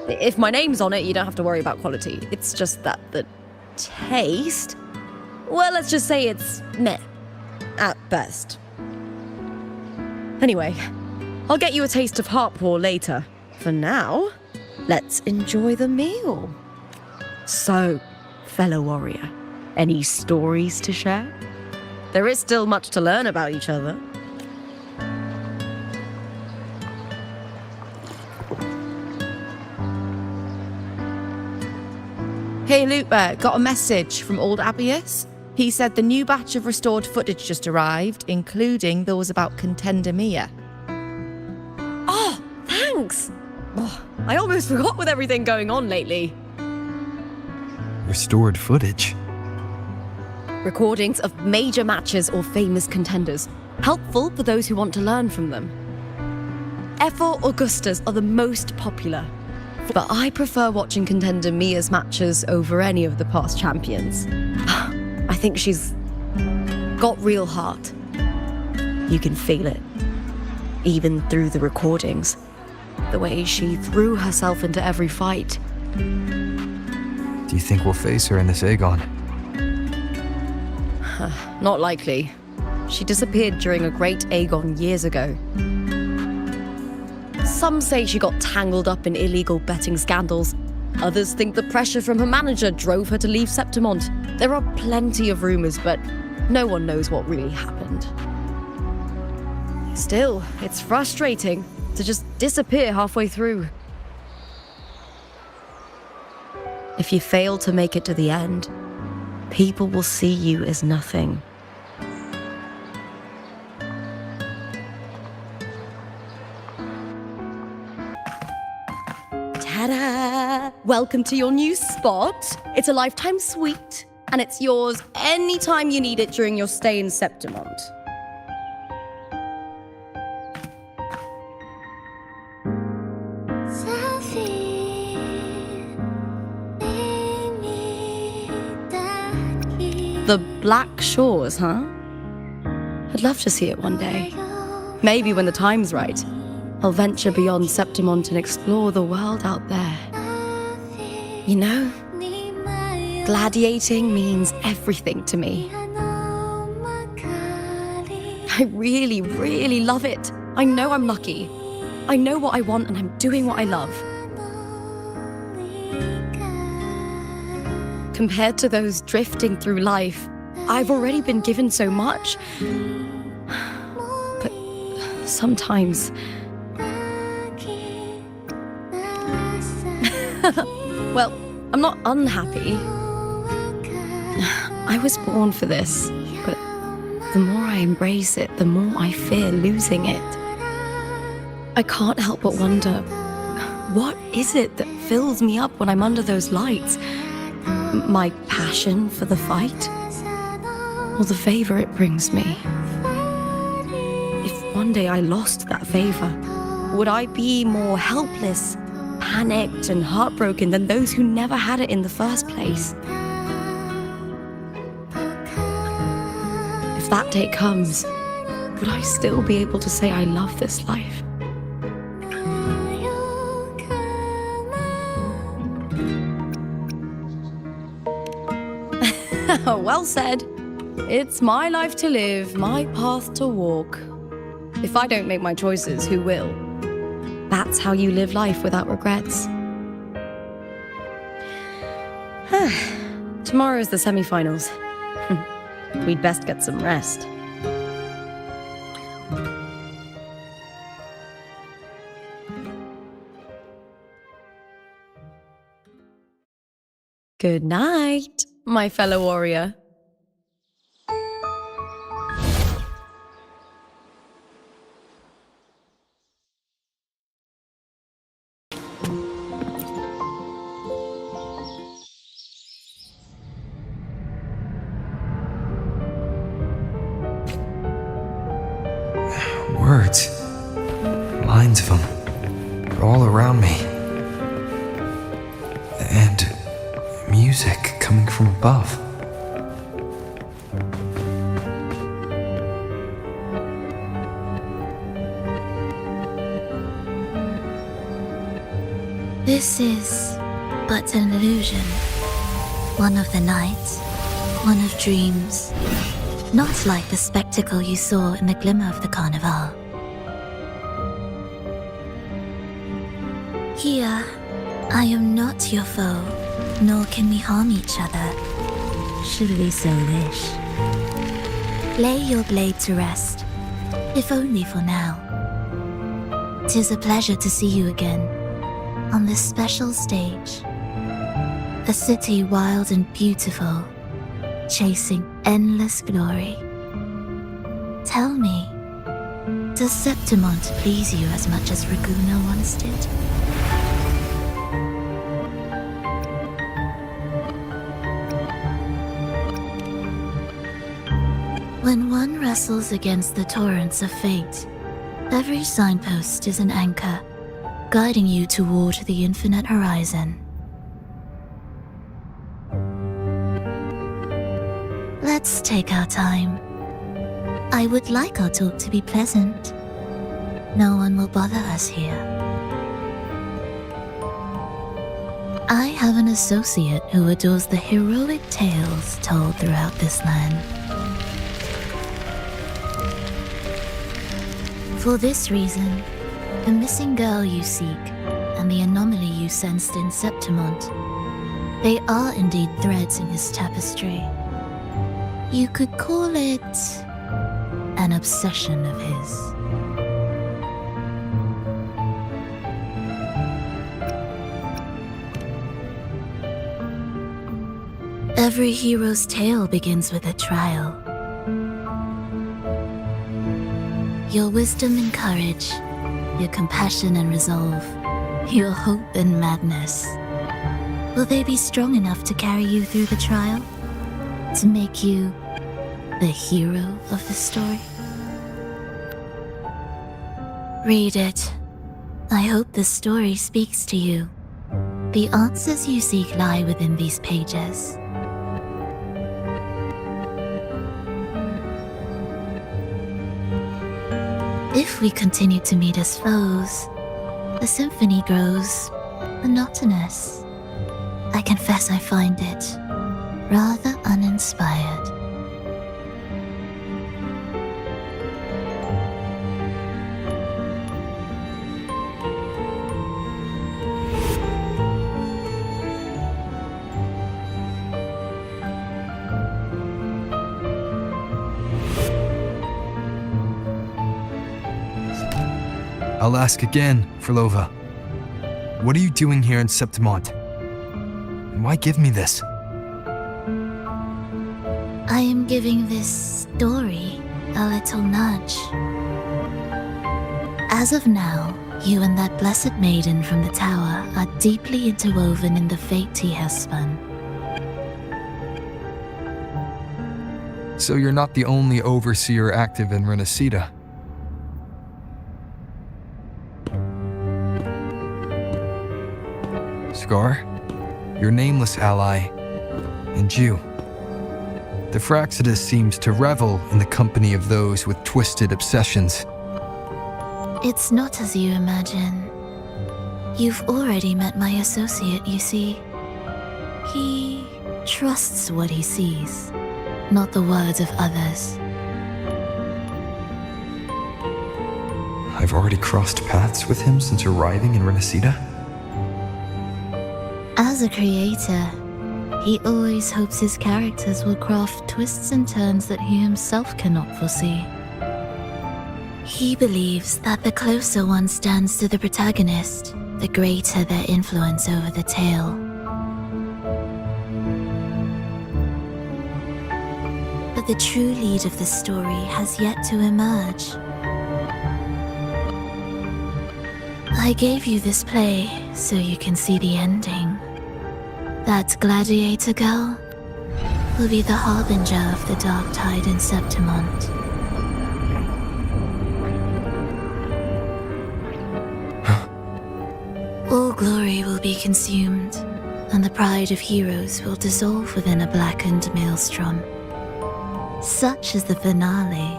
If my name's on it, you don't have to worry about quality. It's just that the taste... Well, let's just say it's meh, at best. Anyway, I'll get you a taste of Heartpour later. For now, let's enjoy the meal. So, fellow warrior, any stories to share? There is still much to learn about each other. Hey Lupa, got a message from old Abius. He said the new batch of restored footage just arrived, including those about Contender Mia. Oh, thanks! Oh, I almost forgot with everything going on lately. Restored footage? Recordings of major matches or famous contenders. Helpful for those who want to learn from them. F4 Augustas are the most popular, but I prefer watching Contender Mia's matches over any of the past champions. I think she's got real heart. You can feel it, even through the recordings. The way she threw herself into every fight. Do you think we'll face her in this Aegon? Not likely. She disappeared during a great Aegon years ago. Some say she got tangled up in illegal betting scandals. Others think the pressure from her manager drove her to leave Septimont. There are plenty of rumors, but no one knows what really happened. Still, it's frustrating to just disappear halfway through. If you fail to make it to the end, people will see you as nothing. Ta-da! Welcome to your new spot. It's a lifetime suite, and it's yours anytime you need it during your stay in Septimont. The Black Shores, huh? I'd love to see it one day. Maybe when the time's right, I'll venture beyond Septimont and explore the world out there. You know, gladiating means everything to me. I really, really love it. I know I'm lucky. I know what I want and I'm doing what I love. Compared to those drifting through life, I've already been given so much. But sometimes... Well, I'm not unhappy. I was born for this, but the more I embrace it, the more I fear losing it. I can't help but wonder, what is it that fills me up when I'm under those lights? My passion for the fight? Or the favor it brings me? If one day I lost that favor, would I be more helpless, panicked and heartbroken than those who never had it in the first place? If that day comes, would I still be able to say I love this life? Well said. It's my life to live, my path to walk. If I don't make my choices, who will? That's how you live life without regrets. Tomorrow's the semi-finals. We'd best get some rest. Good night, my fellow warrior. Words. Lines of them. They're all around me. And music coming from above. This is but an illusion. One of the nights, one of dreams. Not like the spectacle you saw in the glimmer of the carnival. Here, I am not your foe, nor can we harm each other, should we so wish. Lay your blade to rest, if only for now. 'Tis a pleasure to see you again, on this special stage. A city wild and beautiful, chasing endless glory. Tell me, does Septimont please you as much as Raguna once did? When one wrestles against the torrents of fate, every signpost is an anchor, guiding you toward the infinite horizon. Let's take our time. I would like our talk to be pleasant. No one will bother us here. I have an associate who adores the heroic tales told throughout this land. For this reason, the missing girl you seek and the anomaly you sensed in Septimont, they are indeed threads in his tapestry. You could call it an obsession of his. Every hero's tale begins with a trial. Your wisdom and courage, your compassion and resolve, your hope and madness. Will they be strong enough to carry you through the trial? To make you the hero of the story? Read it. I hope the story speaks to you. The answers you seek lie within these pages. If we continue to meet as foes, the symphony grows monotonous. I confess I find it rather uninspired. I'll ask again, Frolova. What are you doing here in Septimont? And why give me this? I am giving this story a little nudge. As of now, you and that blessed maiden from the tower are deeply interwoven in the fate he has spun. So you're not the only overseer active in Renacita. Scar, your nameless ally, and you. The Fraxidus seems to revel in the company of those with twisted obsessions. It's not as you imagine. You've already met my associate, you see. He trusts what he sees, not the words of others. I've already crossed paths with him since arriving in Renacita. As a creator, he always hopes his characters will craft twists and turns that he himself cannot foresee. He believes that the closer one stands to the protagonist, the greater their influence over the tale. But the true lead of the story has yet to emerge. I gave you this play so you can see the ending. That gladiator girl will be the harbinger of the dark tide in Septimont. All glory will be consumed, and the pride of heroes will dissolve within a blackened maelstrom. Such is the finale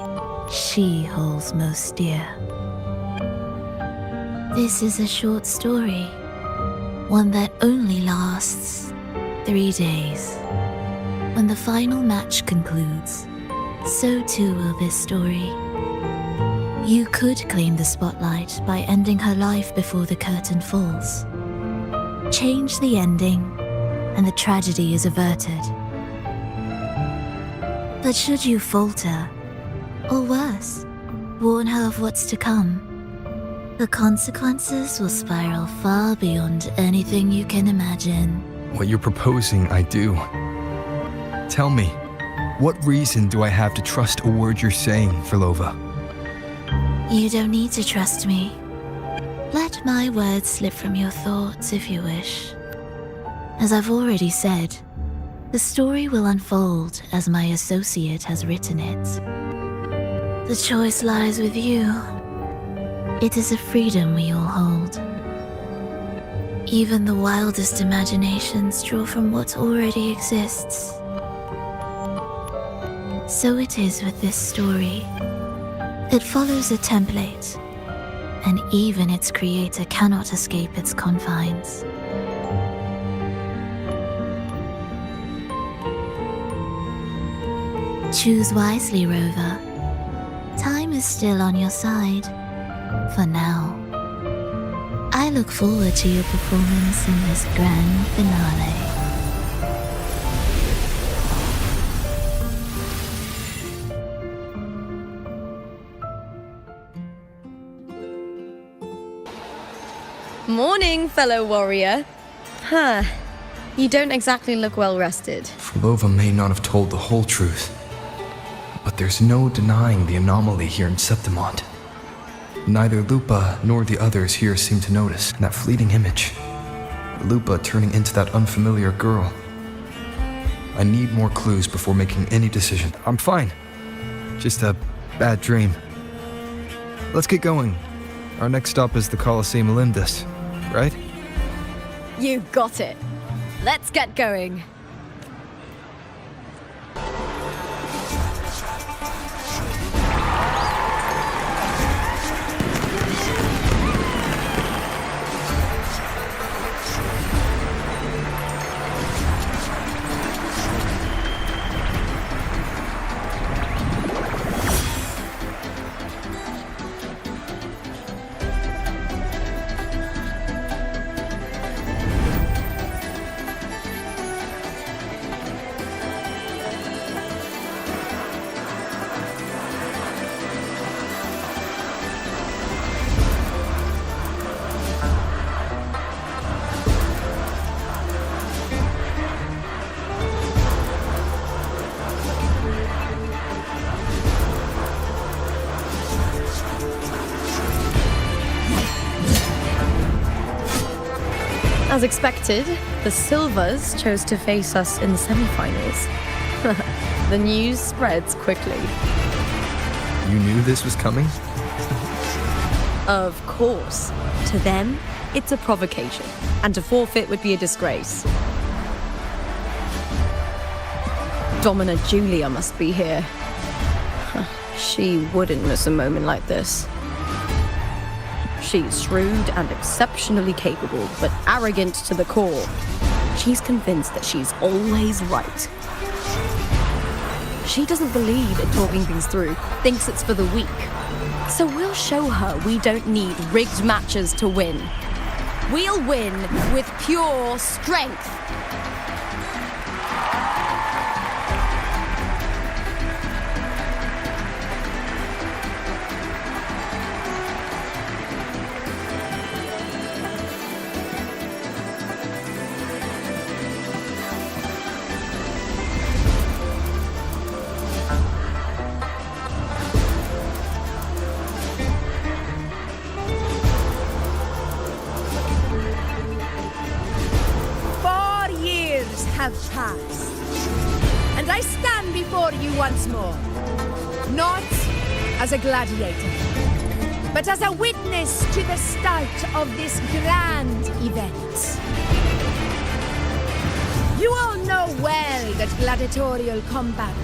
she holds most dear. This is a short story, one that only lasts 3 days. When the final match concludes, so too will this story. You could claim the spotlight by ending her life before the curtain falls. Change the ending, and the tragedy is averted. But should you falter, or worse, warn her of what's to come, the consequences will spiral far beyond anything you can imagine. What you're proposing, I do. Tell me, what reason do I have to trust a word you're saying, Frolova? You don't need to trust me. Let my words slip from your thoughts if you wish. As I've already said, the story will unfold as my associate has written it. The choice lies with you. It is a freedom we all hold. Even the wildest imaginations draw from what already exists. So it is with this story. It follows a template, and even its creator cannot escape its confines. Choose wisely, Rover. Time is still on your side. For now. I look forward to your performance in this grand finale. Morning, fellow warrior. Huh. You don't exactly look well rested. Fulova may not have told the whole truth, but there's no denying the anomaly here in Septimont. Neither Lupa nor the others here seem to notice that fleeting image. Lupa turning into that unfamiliar girl. I need more clues before making any decision. I'm fine. Just a bad dream. Let's get going. Our next stop is the Colosseum Olympus, right? You got it. Let's get going. As expected, the Silvers chose to face us in the semi-finals. The news spreads quickly. You knew this was coming? Of course. To them, it's a provocation, and to forfeit would be a disgrace. Domina Julia must be here. She wouldn't miss a moment like this. She's shrewd and exceptionally capable, but arrogant to the core. She's convinced that she's always right. She doesn't believe in talking things through, thinks it's for the weak. So we'll show her we don't need rigged matches to win. We'll win with pure strength. Have passed, and I stand before you once more, not as a gladiator, but as a witness to the start of this grand event. You all know well that gladiatorial combat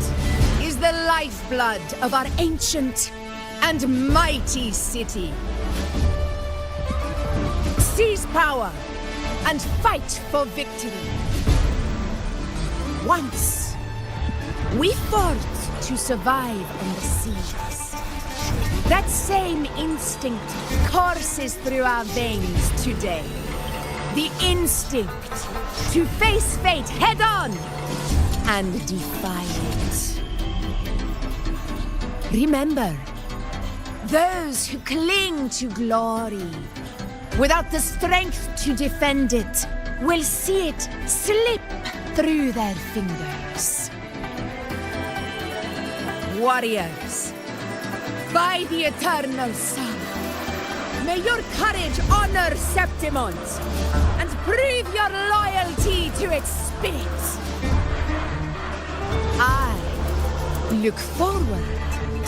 is the lifeblood of our ancient and mighty city. Seize power and fight for victory. Once, we fought to survive on the seas. That same instinct courses through our veins today. The instinct to face fate head-on and defy it. Remember, those who cling to glory without the strength to defend it will see it slip through their fingers. Warriors, by the eternal sun, may your courage honor Septimont and prove your loyalty to its spirit. I look forward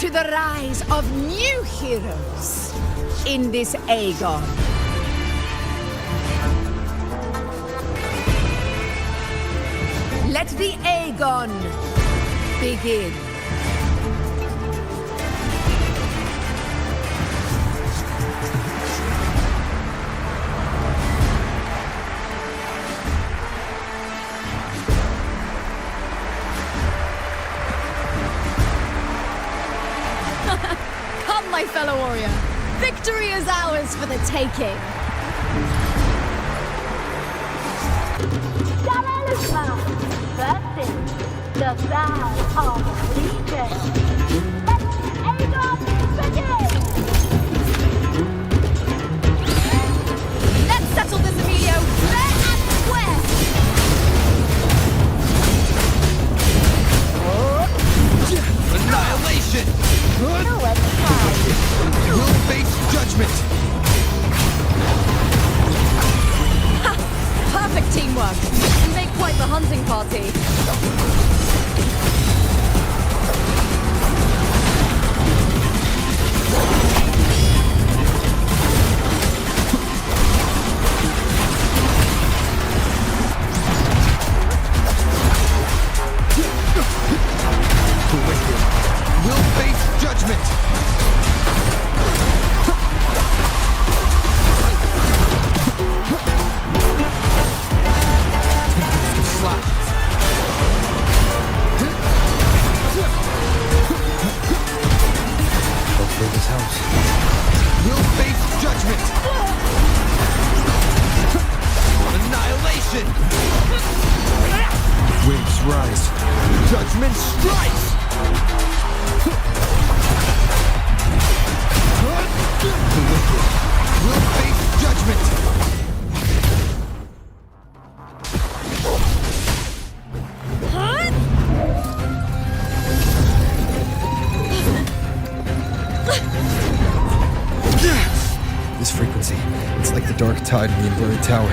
to the rise of new heroes in this Aegon. Let the Aegon begin. Come, my fellow warrior. Victory is ours for the taking. Versus the Vow of Allegiance. Let's settle this, Emilio, fair and square. Annihilation! You'll face judgment! Perfect teamwork. You make quite the hunting party. We'll face judgment! Hopefully this helps. We'll face judgment! Annihilation! Waves rise. Judgment strikes! The wicked will face judgment! This frequency, it's like the dark tide in the inverted tower.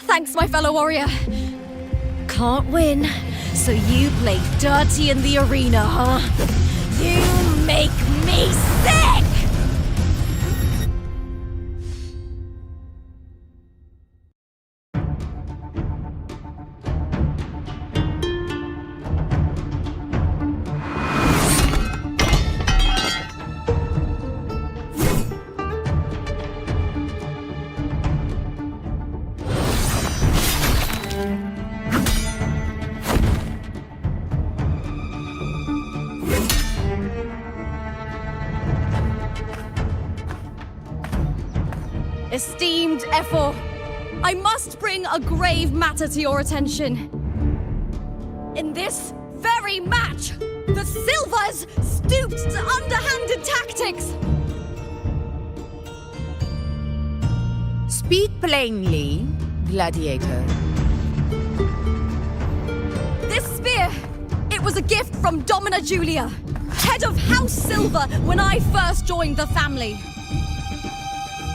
Thanks, my fellow warrior. Can't win, so you play dirty in the arena, huh? You make me sick! Esteemed Ephor, I must bring a grave matter to your attention. In this very match, the Silvers stooped to underhanded tactics. Speak plainly, gladiator. This spear, it was a gift from Domina Julia, head of House Silver when I first joined the family.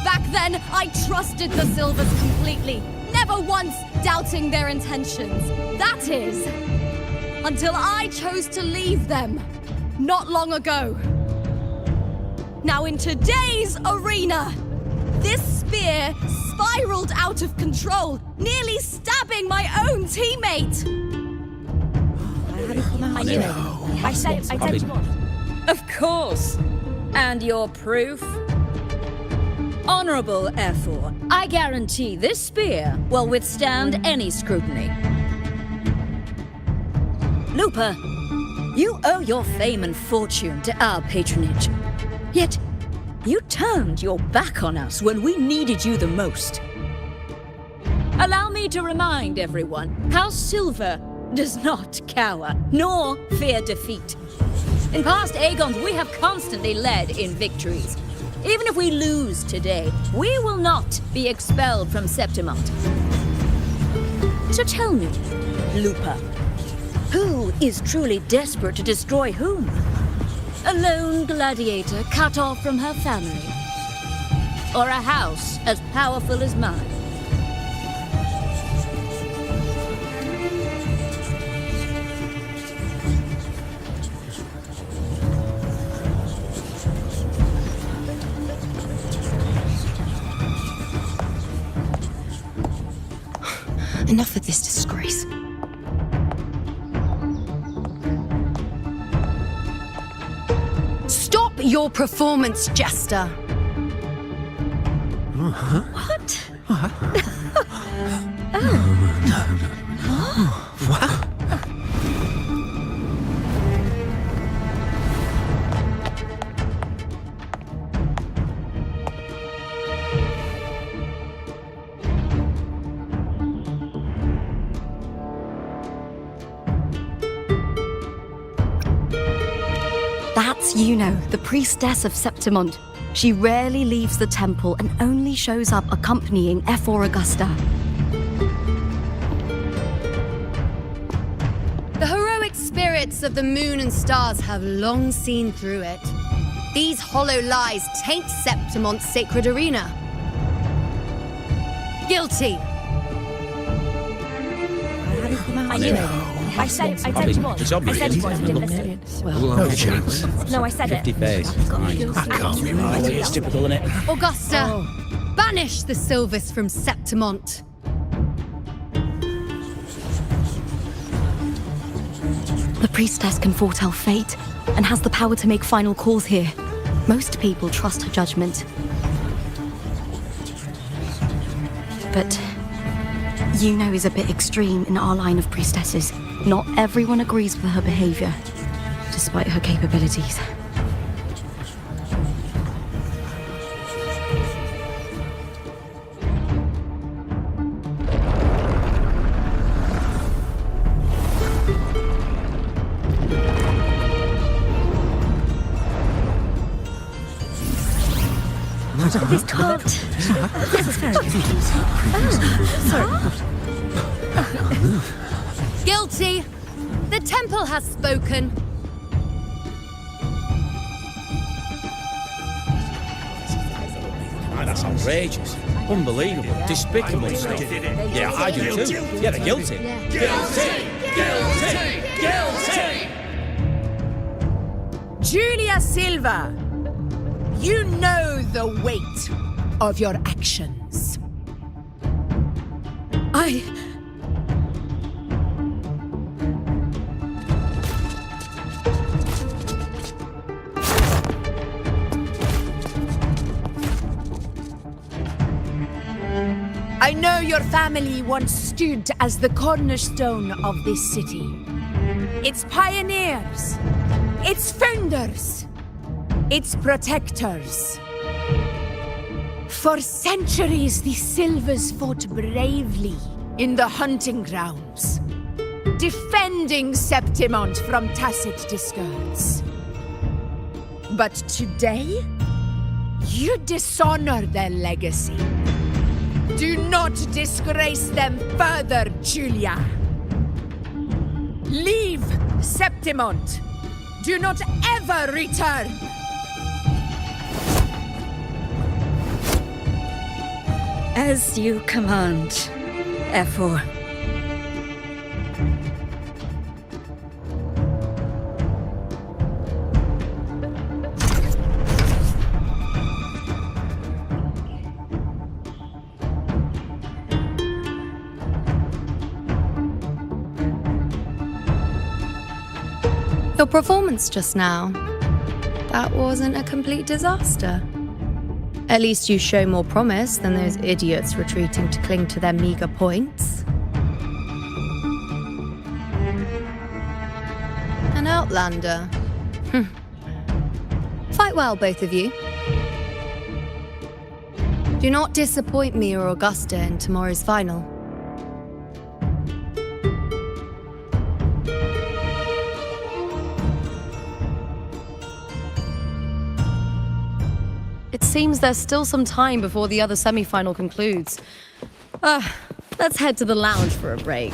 Back then, I trusted the Silvers completely, never once doubting their intentions. That is, until I chose to leave them, not long ago. Now in today's arena, this spear spiraled out of control, nearly stabbing my own teammate. I said Of course. And your proof? Honorable Ephor, I guarantee this spear will withstand any scrutiny. Lupa, you owe your fame and fortune to our patronage. Yet, you turned your back on us when we needed you the most. Allow me to remind everyone, House Silver does not cower, nor fear defeat. In past Aegons, we have constantly led in victories. Even if we lose today, we will not be expelled from Septimont. So tell me, Lupa, who is truly desperate to destroy whom? A lone gladiator cut off from her family? Or a house as powerful as mine? Enough of this disgrace. Stop your performance, Jester. What? That's Juno, the priestess of Septimont. She rarely leaves the temple and only shows up accompanying F4 Augusta. The heroic spirits of the moon and stars have long seen through it. These hollow lies taint Septimont's sacred arena. Guilty. I knew it. I said it was. It's obvious. I said it was. You didn't listen. No chance. No, I said it. 50 face. That can't be right. It's typical, isn't it? Augusta, banish the Silvers from Septimont. The priestess can foretell fate and has the power to make final calls here. Most people trust her judgment. But Juno is a bit extreme in our line of priestesses. Not everyone agrees with her behavior, despite her capabilities. This can't. This is very sorry. Guilty. The temple has spoken. That's outrageous. Unbelievable. Despicable stuff. Yeah, I do too. Yeah, they're guilty. Guilty! Guilty! Guilty! Julia Silva, you know the weight of your actions. I know your family once stood as the cornerstone of this city. Its pioneers, its founders, its protectors. For centuries, the Silvers fought bravely in the hunting grounds, defending Septimont from tacit discards. But today, you dishonor their legacy. Do not disgrace them further, Julia. Leave Septimont. Do not ever return. As you command, F4. Your performance just now, that wasn't a complete disaster. At least you show more promise than those idiots retreating to cling to their meager points. An outlander. Fight well, both of you. Do not disappoint me or Augusta in tomorrow's final. It seems there's still some time before the other semi-final concludes. Let's head to the lounge for a break.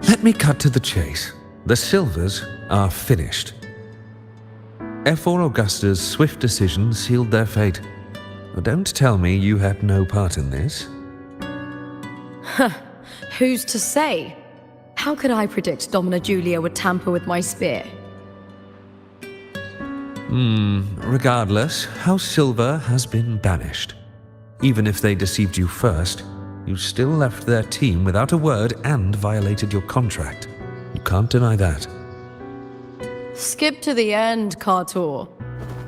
Let me cut to the chase. The Silvers are finished. F4 Augusta's swift decision sealed their fate. Don't tell me you had no part in this. Who's to say? How could I predict Domina Julia would tamper with my spear? Regardless, House Silver has been banished. Even if they deceived you first, you still left their team without a word and violated your contract. You can't deny that. Skip to the end, Kartor.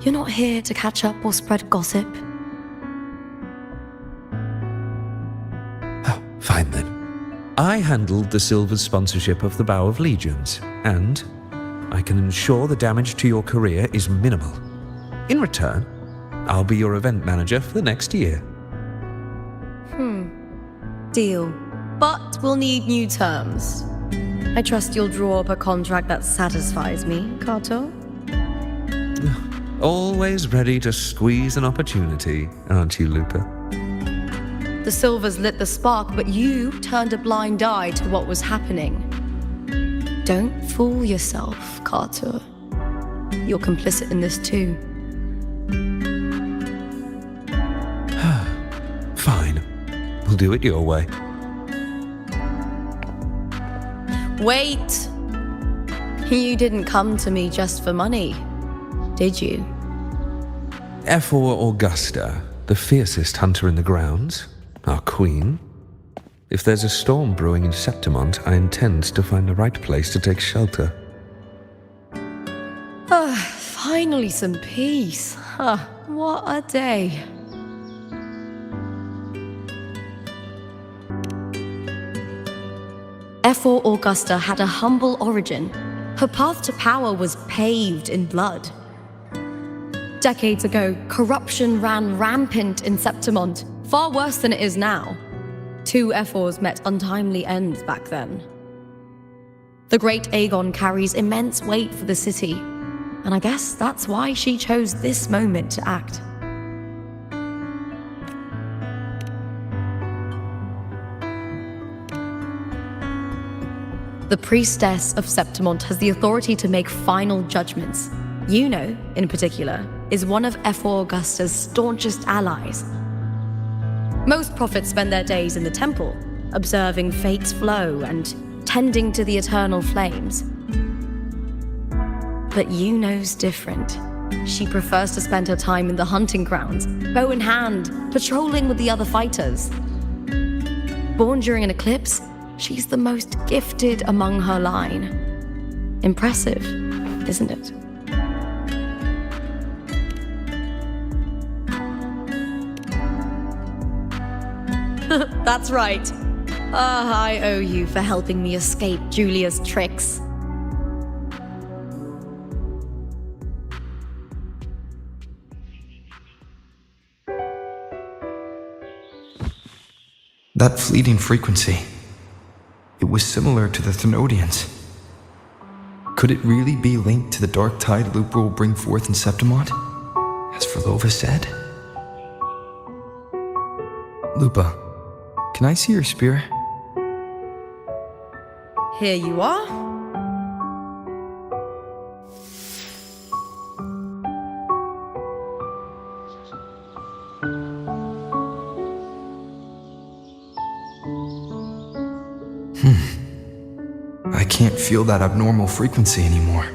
You're not here to catch up or spread gossip. Fine then. I handled the Silver's sponsorship of the Bow of Legions, and I can ensure the damage to your career is minimal. In return, I'll be your event manager for the next year. Deal. But we'll need new terms. I trust you'll draw up a contract that satisfies me, Kato. Always ready to squeeze an opportunity, aren't you, Lupa? The Silvers lit the spark, but you turned a blind eye to what was happening. Don't fool yourself, Kato. You're complicit in this too. Fine. We'll do it your way. Wait! You didn't come to me just for money, did you? Ephor Augusta, the fiercest hunter in the grounds, our queen. If there's a storm brewing in Septimont, I intend to find the right place to take shelter. Finally some peace. What a day. Ephor Augusta had a humble origin. Her path to power was paved in blood. Decades ago, corruption ran rampant in Septimont, far worse than it is now. 2 Ephors met untimely ends back then. The Great Aegon carries immense weight for the city, and I guess that's why she chose this moment to act. The Priestess of Septimont has the authority to make final judgments. Yuno, in particular, is one of Ephor Augusta's staunchest allies. Most prophets spend their days in the temple, observing fate's flow and tending to the eternal flames. But Yuno's different. She prefers to spend her time in the hunting grounds, bow in hand, patrolling with the other fighters. Born during an eclipse, she's the most gifted among her line. Impressive, isn't it? That's right. I owe you for helping me escape Julia's tricks. That fleeting frequency, it was similar to the Thenodians. Could it really be linked to the dark tide Lupa will bring forth in Septimont, as Verlova said? Lupa, can I see your spear? Here you are. I can't feel that abnormal frequency anymore.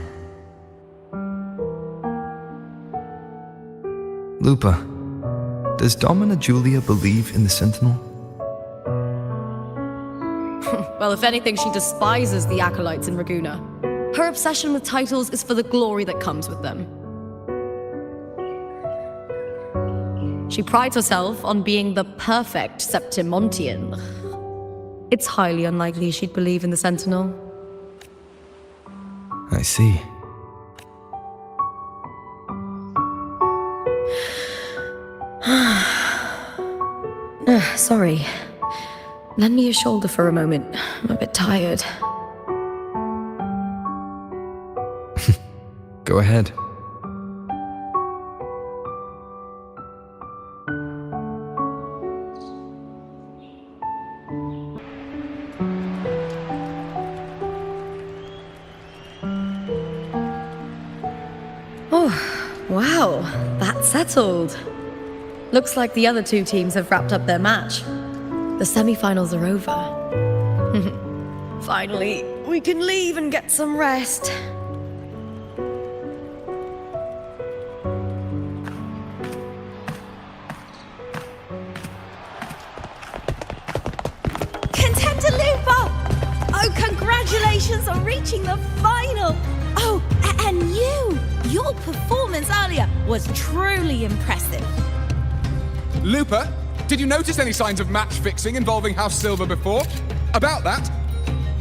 Lupa, does Domina Julia believe in the Sentinel? Well, if anything, she despises the acolytes in Raguna. Her obsession with titles is for the glory that comes with them. She prides herself on being the perfect Septimontian. It's highly unlikely she'd believe in the Sentinel. I see. Sorry. Lend me your shoulder for a moment. I'm a bit tired. Go ahead. Oh, wow. That's settled. Looks like the other 2 teams have wrapped up their match. The semi-finals are over. Finally, we can leave and get some rest. Contender Lupa! Oh, congratulations on reaching the final! Oh, and your performance earlier was truly impressive. Lupa, did you notice any signs of match fixing involving House Silver before? About that?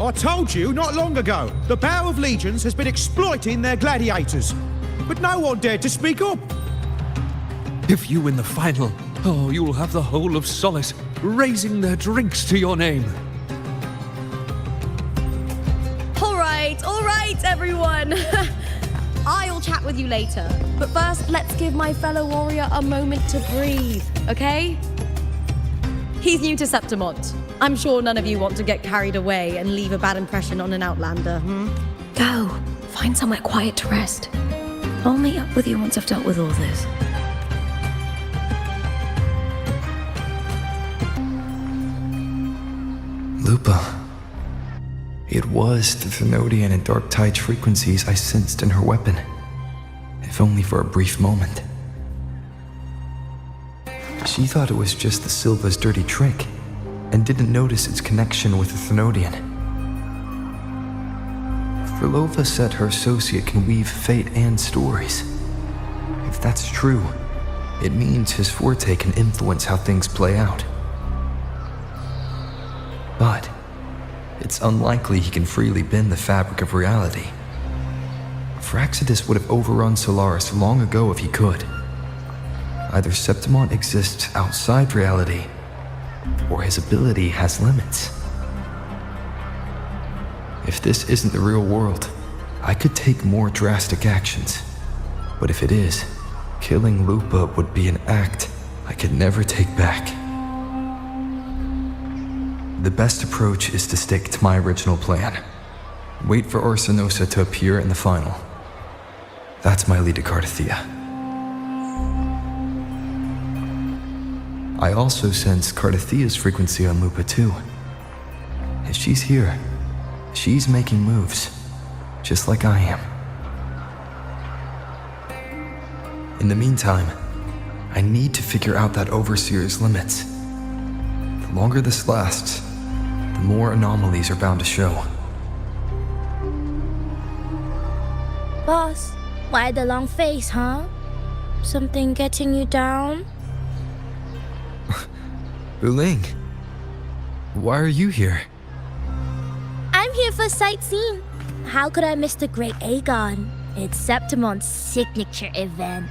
I told you not long ago, the Bow of Legions has been exploiting their gladiators. But no one dared to speak up. If you win the final, oh, you will have the whole of Solace raising their drinks to your name. All right, everyone. I'll chat with you later. But first, let's give my fellow warrior a moment to breathe, okay? He's new to Septimont. I'm sure none of you want to get carried away and leave a bad impression on an outlander, Go. Find somewhere quiet to rest. I'll meet up with you once I've dealt with all this. Lupa. It was the Thenodian and Dark Tide's frequencies I sensed in her weapon, if only for a brief moment. She thought it was just the Silva's dirty trick, and didn't notice its connection with the Thenodian. Frolova said her associate can weave fate and stories. If that's true, it means his forte can influence how things play out. But it's unlikely he can freely bend the fabric of reality. Fraxidus would have overrun Solaris long ago if he could. Either Septimont exists outside reality, or his ability has limits. If this isn't the real world, I could take more drastic actions. But if it is, killing Lupa would be an act I could never take back. The best approach is to stick to my original plan. Wait for Arsinosa to appear in the final. That's my lead to Cardathia. I also sense Cardathia's frequency on Lupa too. If she's here, she's making moves, just like I am. In the meantime, I need to figure out that Overseer's limits. The longer this lasts, the more anomalies are bound to show. Boss, why the long face, huh? Something getting you down? Uling, why are you here? I'm here for sightseeing. How could I miss the Great Aegon? It's Septimont's signature event.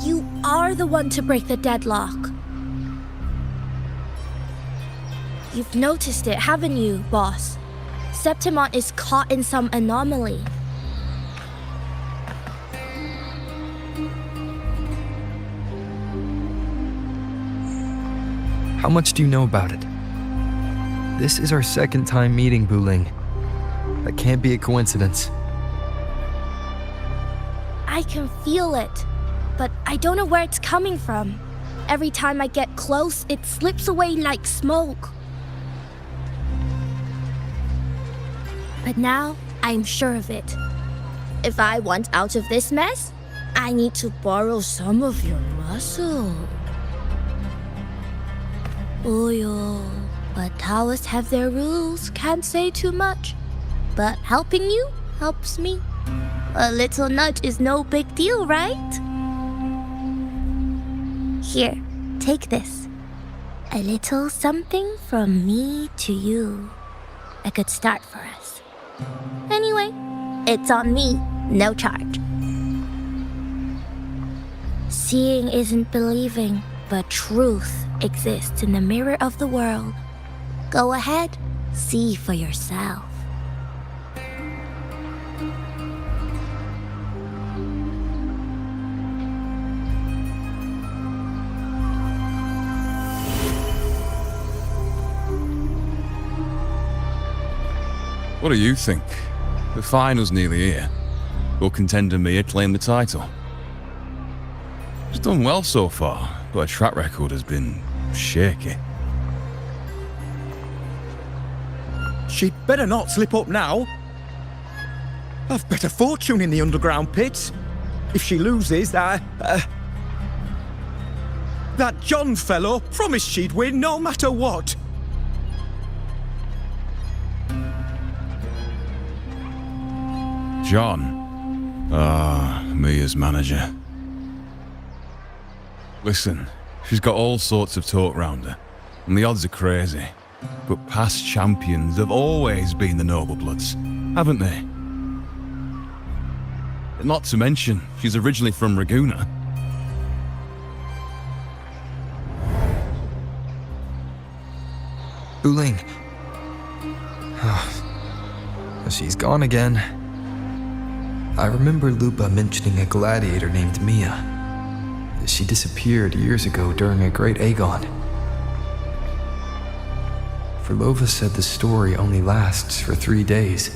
You are the one to break the deadlock. You've noticed it, haven't you, boss? Septimont is caught in some anomaly. How much do you know about it? This is our second time meeting, Buling. That can't be a coincidence. I can feel it, but I don't know where it's coming from. Every time I get close, it slips away like smoke. But now, I'm sure of it. If I want out of this mess, I need to borrow some of your muscle. Oyo, but Taoists have their rules, can't say too much. But helping you helps me. A little nudge is no big deal, right? Here, take this. A little something from me to you. A good start for us. Anyway, it's on me, no charge. Seeing isn't believing, but truth exists in the mirror of the world. Go ahead, see for yourself. What do you think? The final's nearly here. Will contender Mia claim the title? She's done well so far, but her track record has been shaky. She'd better not slip up now. I've bet a fortune in the underground pits. If she loses, that John fellow promised she'd win no matter what. John. Ah, Mia's manager. Listen, she's got all sorts of talk round her, and the odds are crazy. But past champions have always been the Noble-bloods, haven't they? Not to mention, she's originally from Raguna. Uling. She's gone again. I remember Lupa mentioning a gladiator named Mia. She disappeared years ago during a great Aegon. Verlova said the story only lasts for 3 days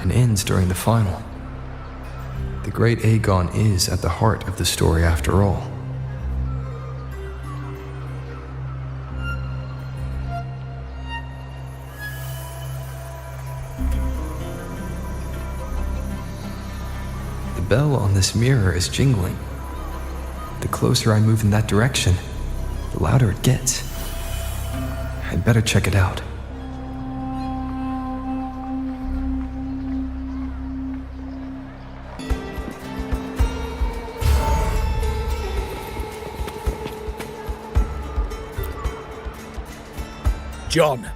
and ends during the final. The great Aegon is at the heart of the story after all. The bell on this mirror is jingling. The closer I move in that direction, the louder it gets. I'd better check it out. John,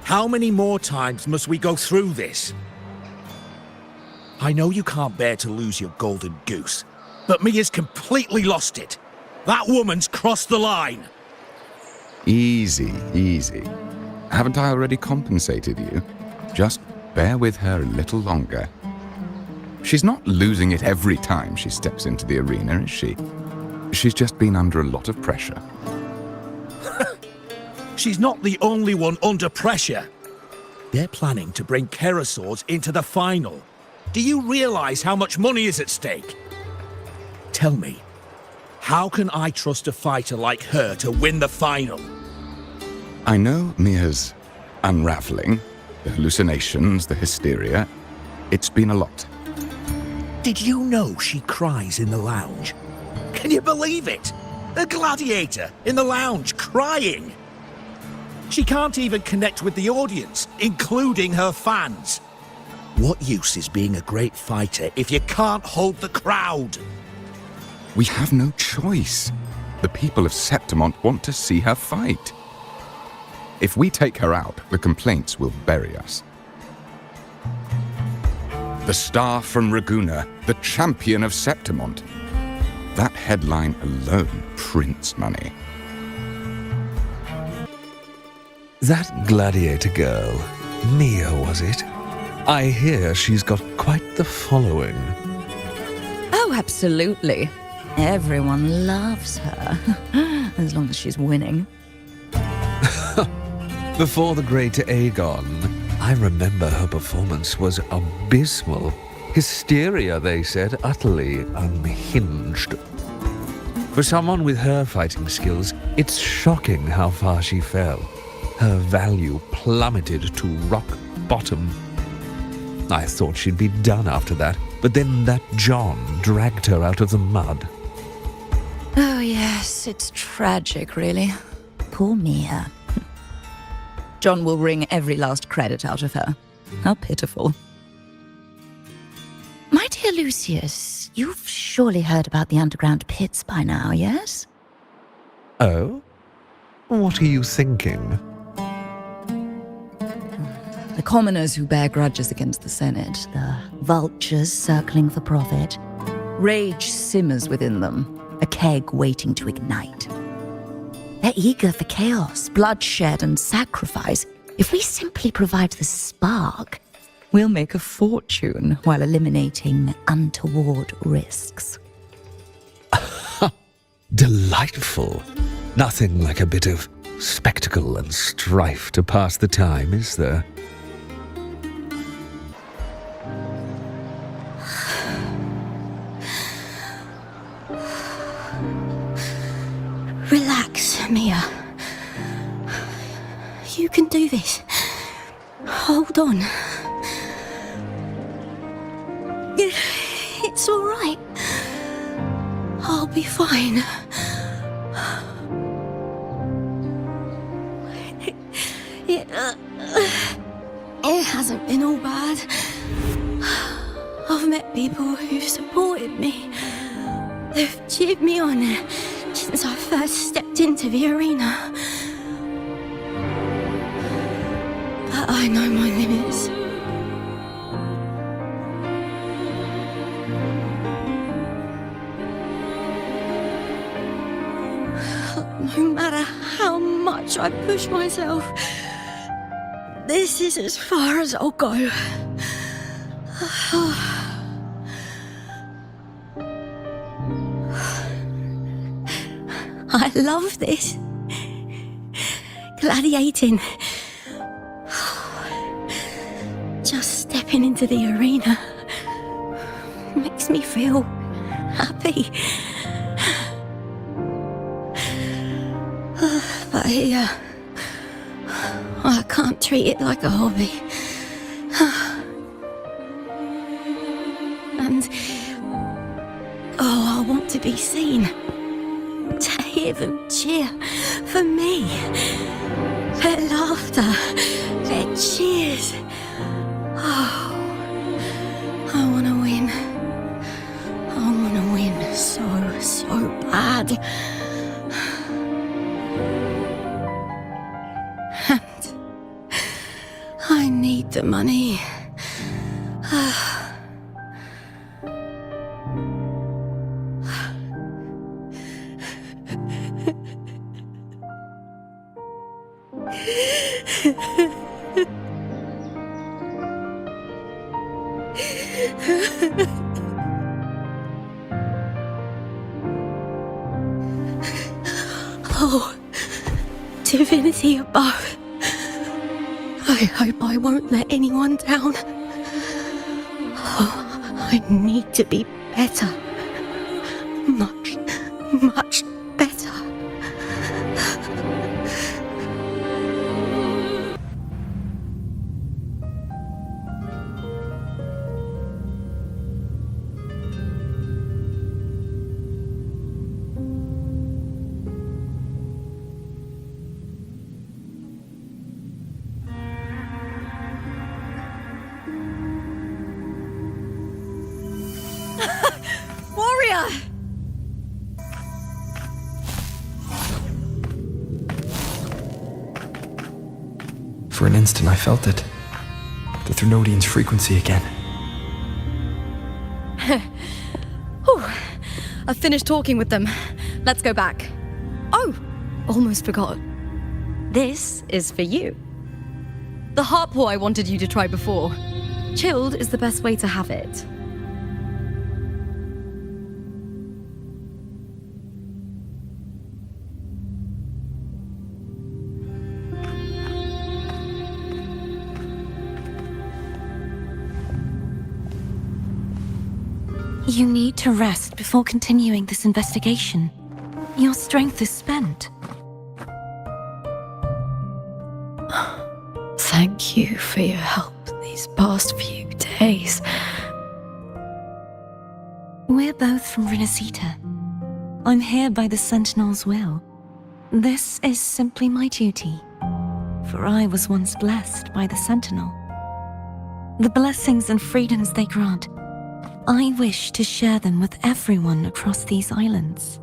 how many more times must we go through this? I know you can't bear to lose your golden goose, but Mia's completely lost it. That woman's crossed the line. Easy, easy. Haven't I already compensated you? Just bear with her a little longer. She's not losing it every time she steps into the arena, is she? She's just been under a lot of pressure. She's not the only one under pressure. They're planning to bring Kerasaurs into the final. Do you realize how much money is at stake? Tell me, how can I trust a fighter like her to win the final? I know Mia's unraveling, the hallucinations, the hysteria. It's been a lot. Did you know she cries in the lounge? Can you believe it? A gladiator in the lounge crying. She can't even connect with the audience, including her fans. What use is being a great fighter if you can't hold the crowd? We have no choice. The people of Septimont want to see her fight. If we take her out, the complaints will bury us. The star from Raguna, the champion of Septimont. That headline alone prints money. That gladiator girl, Mia, was it? I hear she's got quite the following. Oh, absolutely. Everyone loves her, as long as she's winning. Before the great Aegon, I remember her performance was abysmal. Hysteria, they said, utterly unhinged. For someone with her fighting skills, it's shocking how far she fell. Her value plummeted to rock bottom. I thought she'd be done after that, but then that John dragged her out of the mud. Oh, yes, it's tragic, really. Poor Mia. John will wring every last credit out of her. How pitiful. My dear Lucius, you've surely heard about the underground pits by now, yes? Oh? What are you thinking? The commoners who bear grudges against the Senate, the vultures circling for profit. Rage simmers within them, a keg waiting to ignite. They're eager for chaos, bloodshed, and sacrifice. If we simply provide the spark, we'll make a fortune while eliminating untoward risks. Delightful. Nothing like a bit of spectacle and strife to pass the time, is there? Relax, Mia. You can do this. Hold on. It's all right. I'll be fine. It hasn't been all bad. I've met people who've supported me. They've cheered me on since I first stepped into the arena. But I know my limits. No matter how much I push myself, this is as far as I'll go. I love this. Gladiating. Just stepping into the arena makes me feel happy. But here, I can't treat it like a hobby. And, I want to be seen. To hear them cheer for me. Their laughter, their cheers. Oh, I want to win. I want to win so bad. And I need the money. Oh, divinity above. I hope I won't let anyone down. Oh, I need to be better. Much better. Warrior! For an instant, I felt it. The Threnodian's frequency again. Whew. I've finished talking with them. Let's go back. Oh, almost forgot. This is for you. The heart pour I wanted you to try before. Chilled is the best way to have it. You need to rest before continuing this investigation. Your strength is spent. Thank you for your help these past few days. We're both from Renacita. I'm here by the Sentinel's will. This is simply my duty, for I was once blessed by the Sentinel. The blessings and freedoms they grant, I wish to share them with everyone across these islands.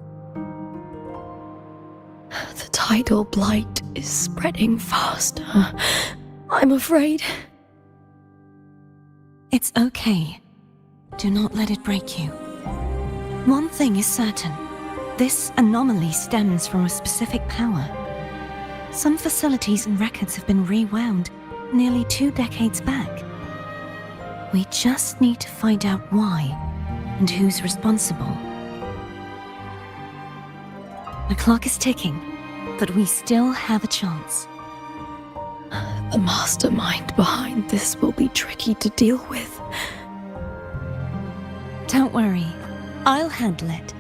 The tidal blight is spreading faster. I'm afraid. It's okay. Do not let it break you. One thing is certain. This anomaly stems from a specific power. Some facilities and records have been rewound nearly 2 decades back. We just need to find out why and who's responsible. The clock is ticking, but we still have a chance. The mastermind behind this will be tricky to deal with. Don't worry, I'll handle it.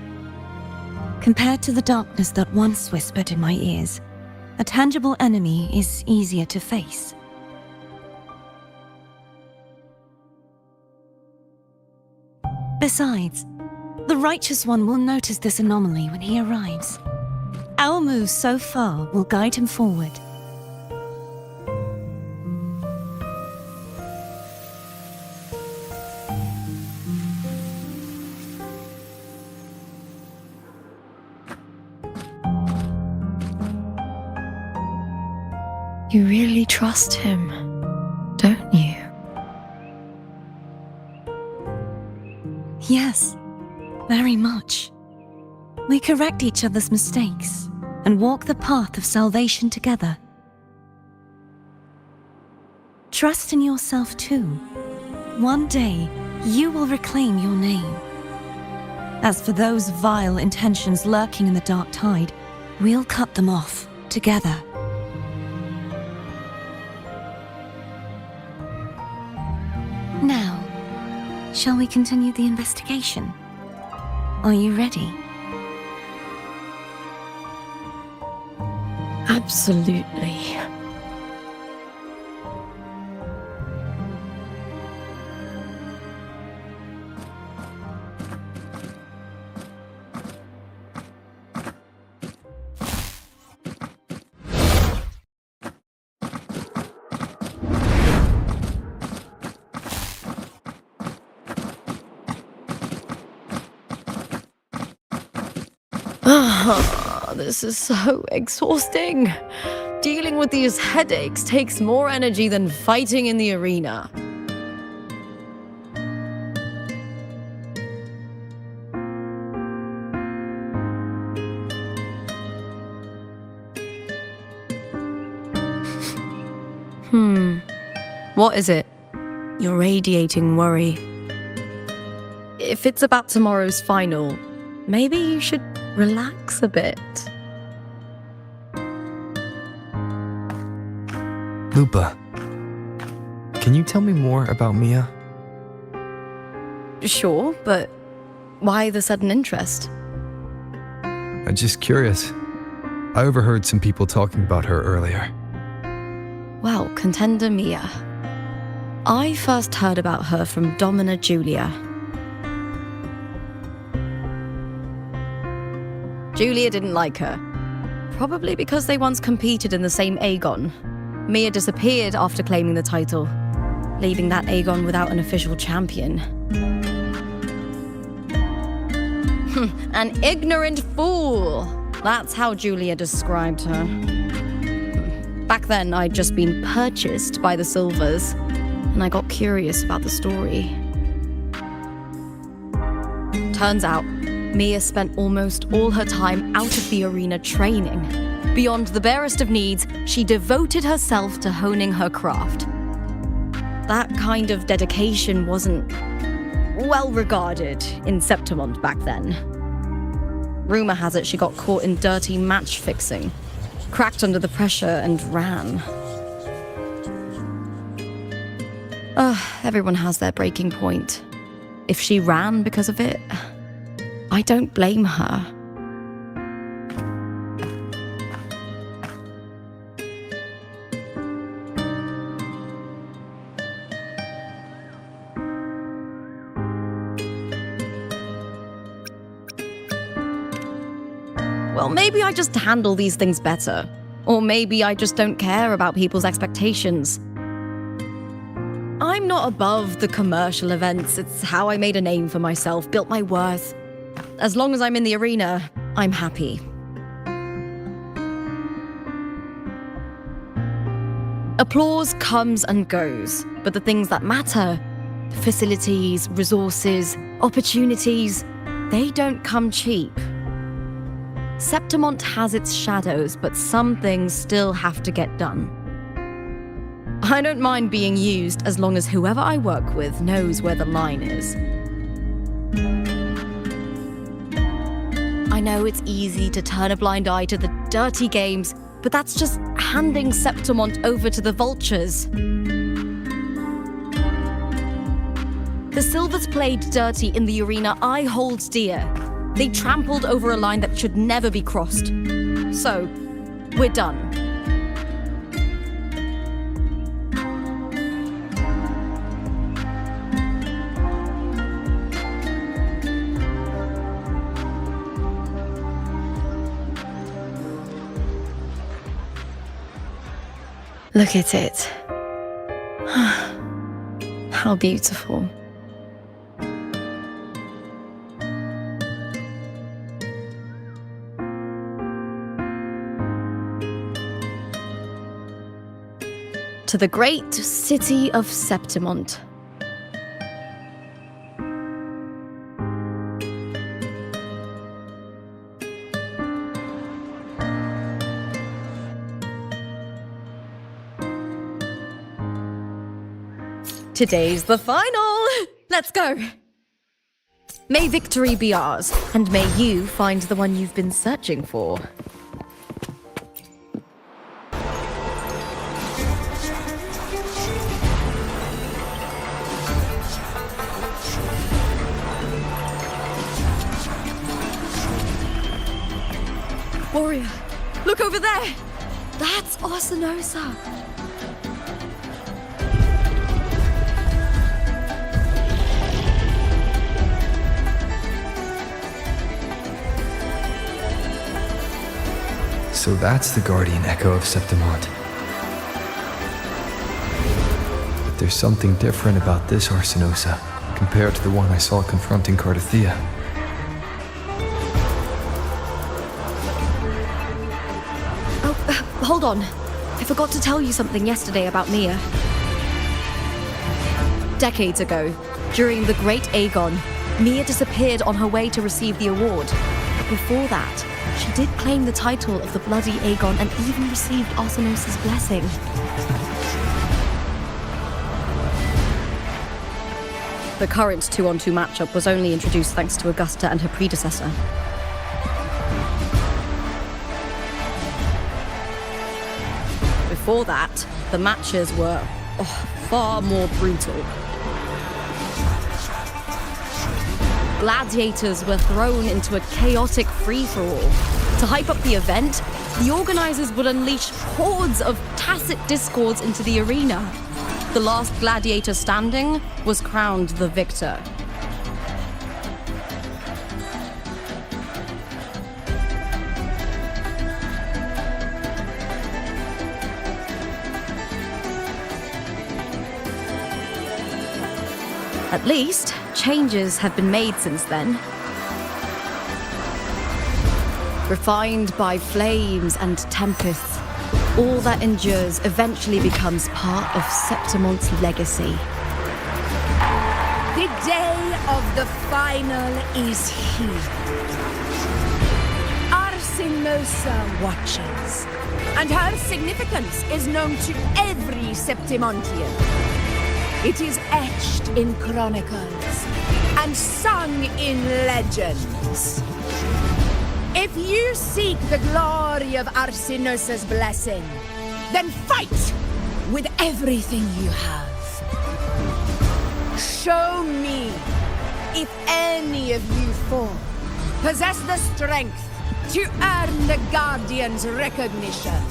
Compared to the darkness that once whispered in my ears, a tangible enemy is easier to face. Besides, the Righteous One will notice this anomaly when he arrives. Our moves so far will guide him forward. You really trust him, don't you? Yes, very much. We correct each other's mistakes and walk the path of salvation together. Trust in yourself too. One day, you will reclaim your name. As for those vile intentions lurking in the dark tide, we'll cut them off together. Now, shall we continue the investigation? Are you ready? Absolutely. This is so exhausting. Dealing with these headaches takes more energy than fighting in the arena. What is it? You're radiating worry. If it's about tomorrow's final, maybe you should relax a bit. Lupa, can you tell me more about Mia? Sure, but why the sudden interest? I'm just curious. I overheard some people talking about her earlier. Well, contender Mia. I first heard about her from Domina Julia. Julia didn't like her. Probably because they once competed in the same Aegon. Mia disappeared after claiming the title, leaving that Aegon without an official champion. An ignorant fool! That's how Julia described her. Back then, I'd just been purchased by the Silvers, and I got curious about the story. Turns out, Mia spent almost all her time out of the arena training. Beyond the barest of needs, she devoted herself to honing her craft. That kind of dedication wasn't well regarded in Septimont back then. Rumor has it she got caught in dirty match fixing, cracked under the pressure and ran. Everyone has their breaking point. If she ran because of it, I don't blame her. Well, maybe I just handle these things better. Or maybe I just don't care about people's expectations. I'm not above the commercial events. It's how I made a name for myself, built my worth. As long as I'm in the arena, I'm happy. Applause comes and goes, but the things that matter, facilities, resources, opportunities, they don't come cheap. Septimont has its shadows, but some things still have to get done. I don't mind being used as long as whoever I work with knows where the line is. I know it's easy to turn a blind eye to the dirty games, but that's just handing Septimont over to the vultures. The Silvers played dirty in the arena I hold dear. They trampled over a line that should never be crossed. So, we're done. Look at it. How beautiful. To the great city of Septimont. Today's the final! Let's go! May victory be ours, and may you find the one you've been searching for. Warrior, look over there! That's Arsinosa! So that's the guardian echo of Septimont. But there's something different about this Arsinosa compared to the one I saw confronting Cardathia. Hold on. I forgot to tell you something yesterday about Mia. Decades ago, during the Great Aegon, Mia disappeared on her way to receive the award. But before that, she did claim the title of the Bloody Aegon and even received Arsinosa's blessing. The current 2-on-2 matchup was only introduced thanks to Augusta and her predecessor. Before that, the matches were far more brutal. Gladiators were thrown into a chaotic free-for-all. To hype up the event, the organizers would unleash hordes of tacit discords into the arena. The last gladiator standing was crowned the victor. At least, changes have been made since then. Refined by flames and tempests, all that endures eventually becomes part of Septimont's legacy. The day of the final is here. Arsinosa watches, and her significance is known to every Septimontian. It is etched in chronicles and sung in legends. If you seek the glory of Arsinosa's blessing, then fight with everything you have. Show me if any of you four possess the strength to earn the Guardian's recognition.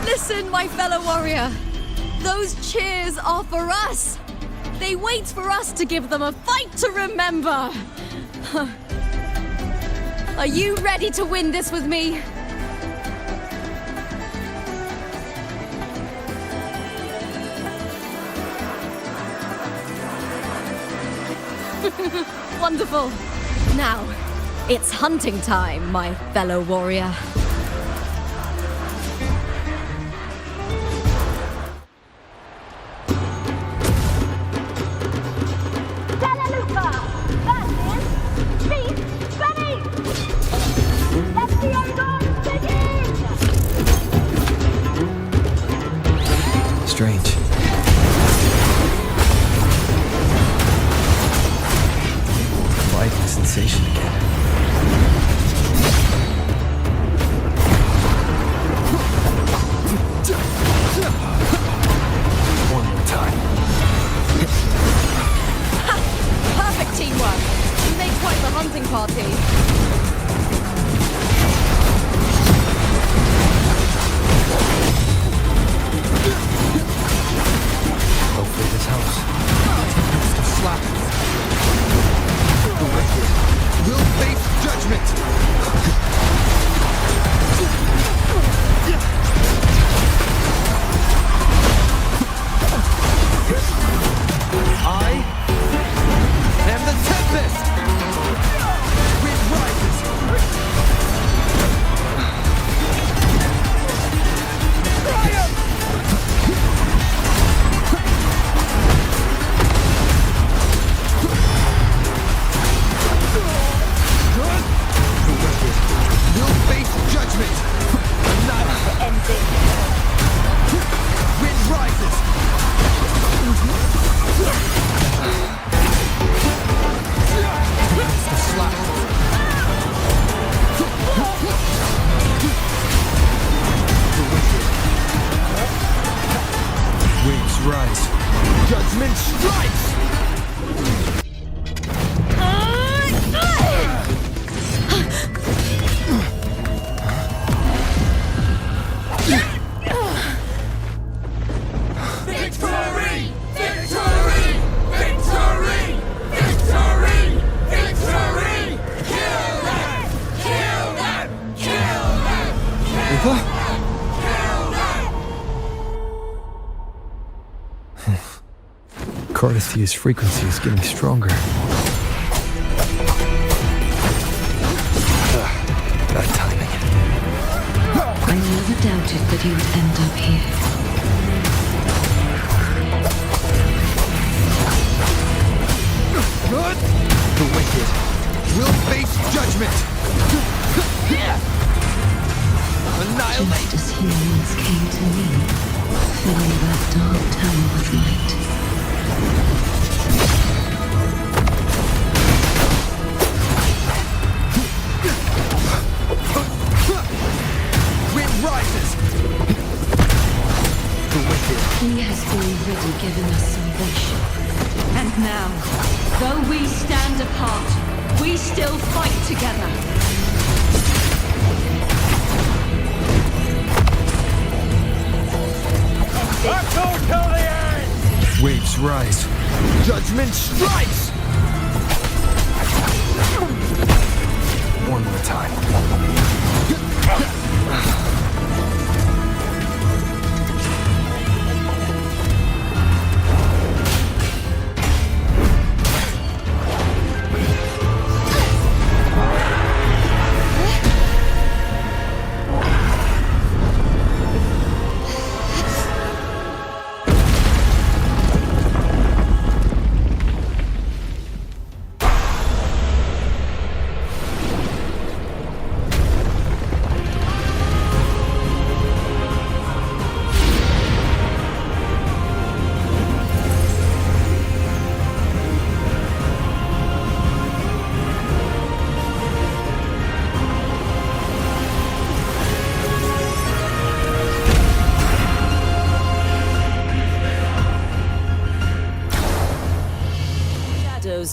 Listen, my fellow warrior. Those cheers are for us. They wait for us to give them a fight to remember. Are you ready to win this with me? Wonderful. Now, it's hunting time, my fellow warrior. Strange. Vital sensation again. One more time. Perfect teamwork. You make quite the hunting party. Lupa? Cardathia's frequency is getting stronger. Bad timing. I never doubted that you would end up here. The wicked will face judgment! Just as humans came to me, filling that dark tunnel with light. Wind rises! The wicked. He has already given us salvation. And now, though we stand apart, we still fight together. Waves rise. Judgment strikes! One more time.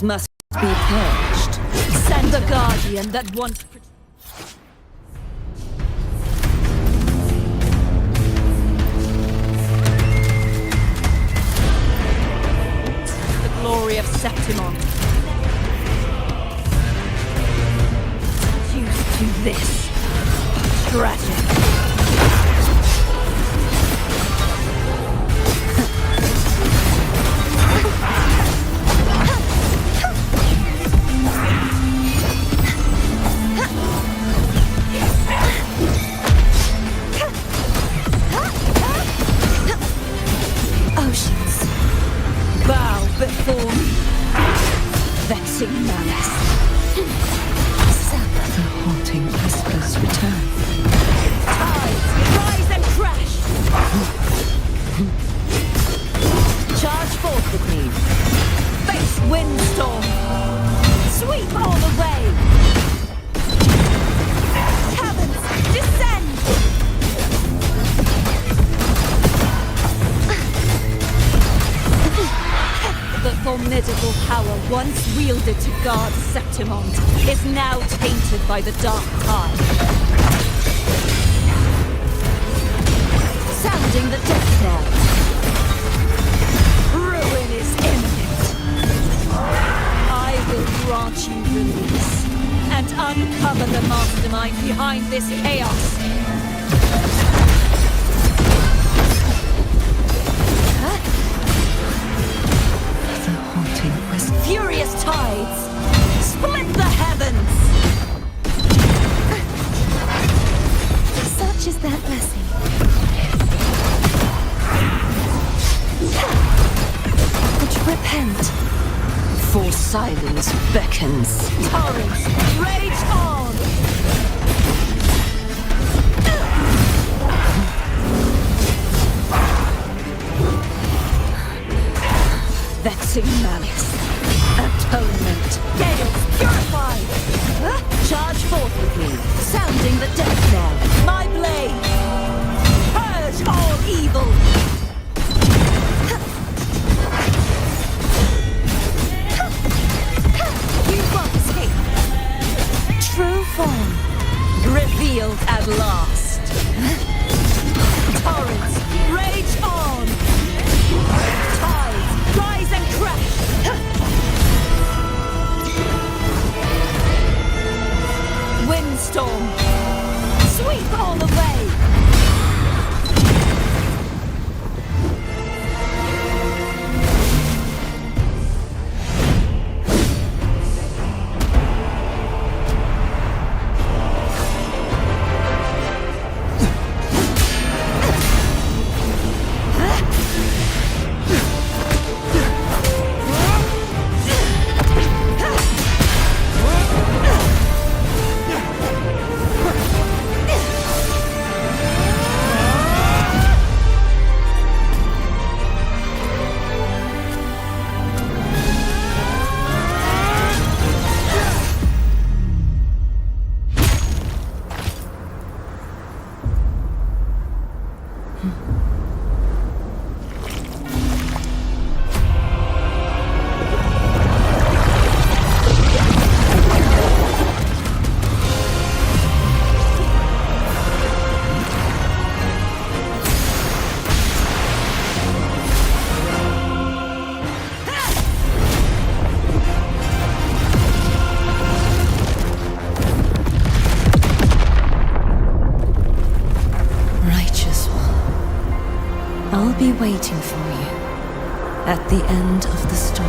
Must be purged. Send the guardian that once... The glory of Septimon. Used to this. Tragic. Formidable power once wielded to guard Septimon is now tainted by the dark tide. Sounding the death knell. Ruin is imminent. I will grant you release and uncover the mastermind behind this chaos. Furious tides split the heavens. Such is that blessing. Would you repent? For silence beckons. Torrents, rage on. Vexing malice. Atonement. Gales, purify! Charge forth with me, sounding the death knell. My blade! Purge all evil! You won't escape. True form. Revealed at last. Torrents, rage on! Tides, rise and crash! Windstorm, sweep Faith all the way! I'll be waiting for you at the end of the story.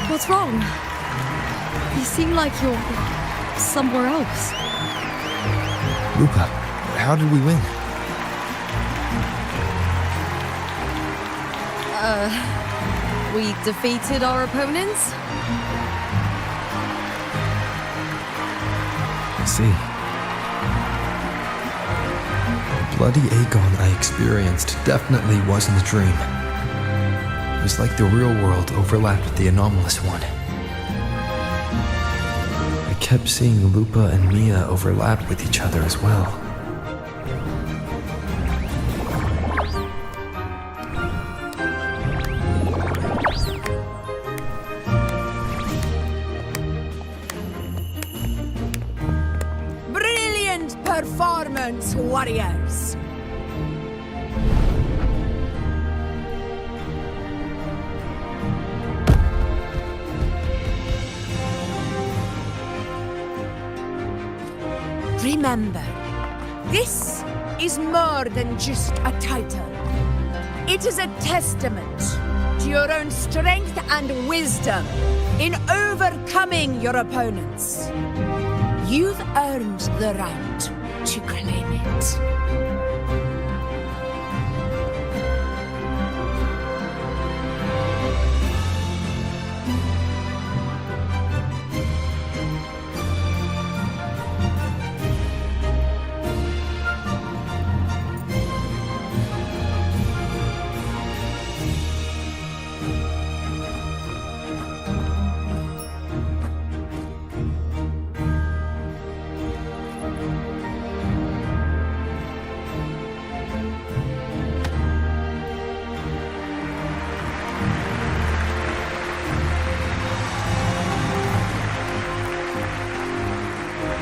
What's wrong? You seem like you're somewhere else. Lupa, how did we win? We defeated our opponents? See. The bloody Aegon I experienced definitely wasn't a dream. It was like the real world overlapped with the anomalous one. I kept seeing Lupa and Mia overlap with each other as well. Brilliant performance, warriors! Remember, this is more than just a title. It is a testament to your own strength and wisdom in overcoming your opponents. You've earned the right to claim it.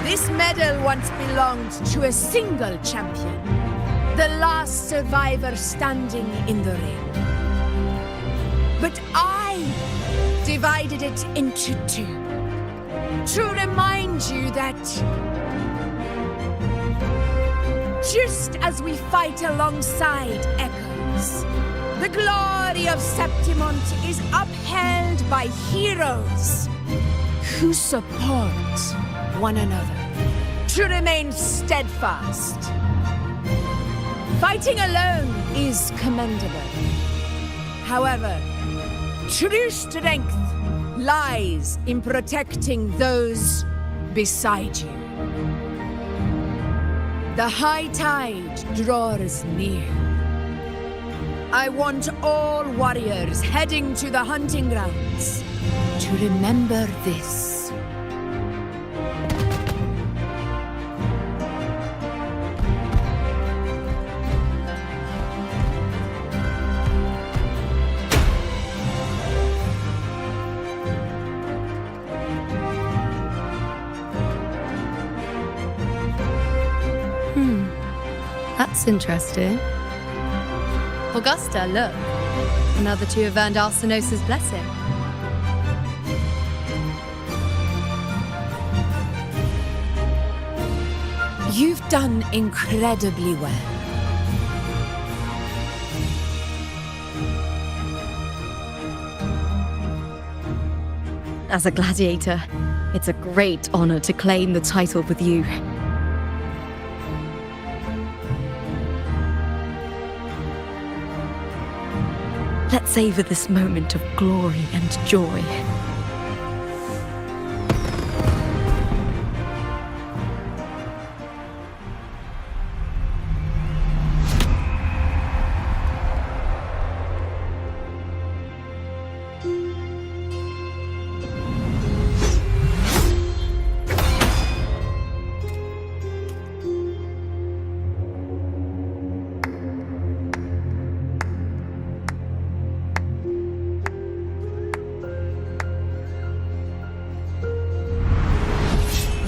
This medal once belonged to a single champion, the last survivor standing in the ring. But I divided it into two, to remind you that just as we fight alongside echoes, the glory of Septimont is upheld by heroes who support one another, to remain steadfast. Fighting alone is commendable. However, true strength lies in protecting those beside you. The high tide draws near. I want all warriors heading to the hunting grounds to remember this. That's interesting. Augusta, look. Another two have earned Arsenosa's blessing. You've done incredibly well. As a gladiator, it's a great honor to claim the title with you. Let's savor this moment of glory and joy.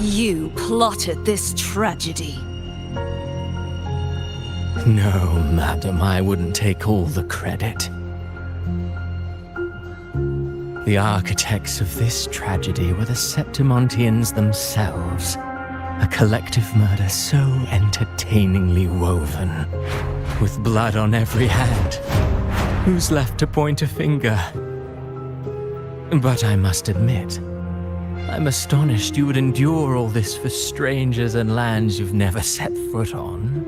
You plotted this tragedy. No, madam, I wouldn't take all the credit. The architects of this tragedy were the Septimontians themselves. A collective murder so entertainingly woven, with blood on every hand. Who's left to point a finger? But I must admit, I'm astonished you would endure all this for strangers and lands you've never set foot on.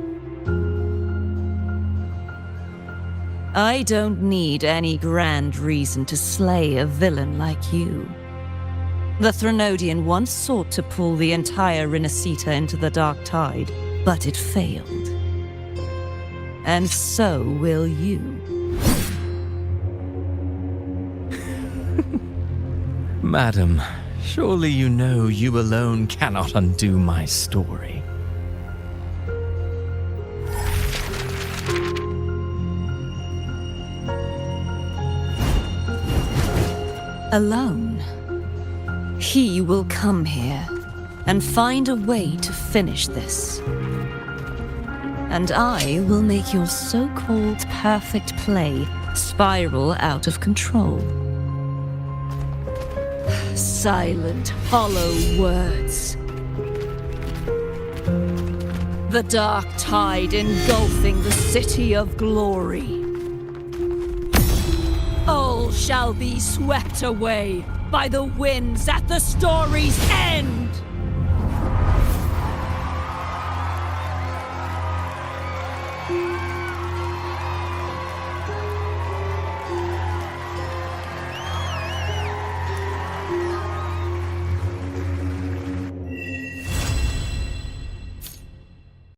I don't need any grand reason to slay a villain like you. The Threnodian once sought to pull the entire Rinascita into the Dark Tide, but it failed. And so will you. Madam, surely you know you alone cannot undo my story. Alone. He will come here and find a way to finish this. And I will make your so-called perfect play spiral out of control. Silent, hollow words. The dark tide engulfing the city of glory. All shall be swept away by the winds at the story's end!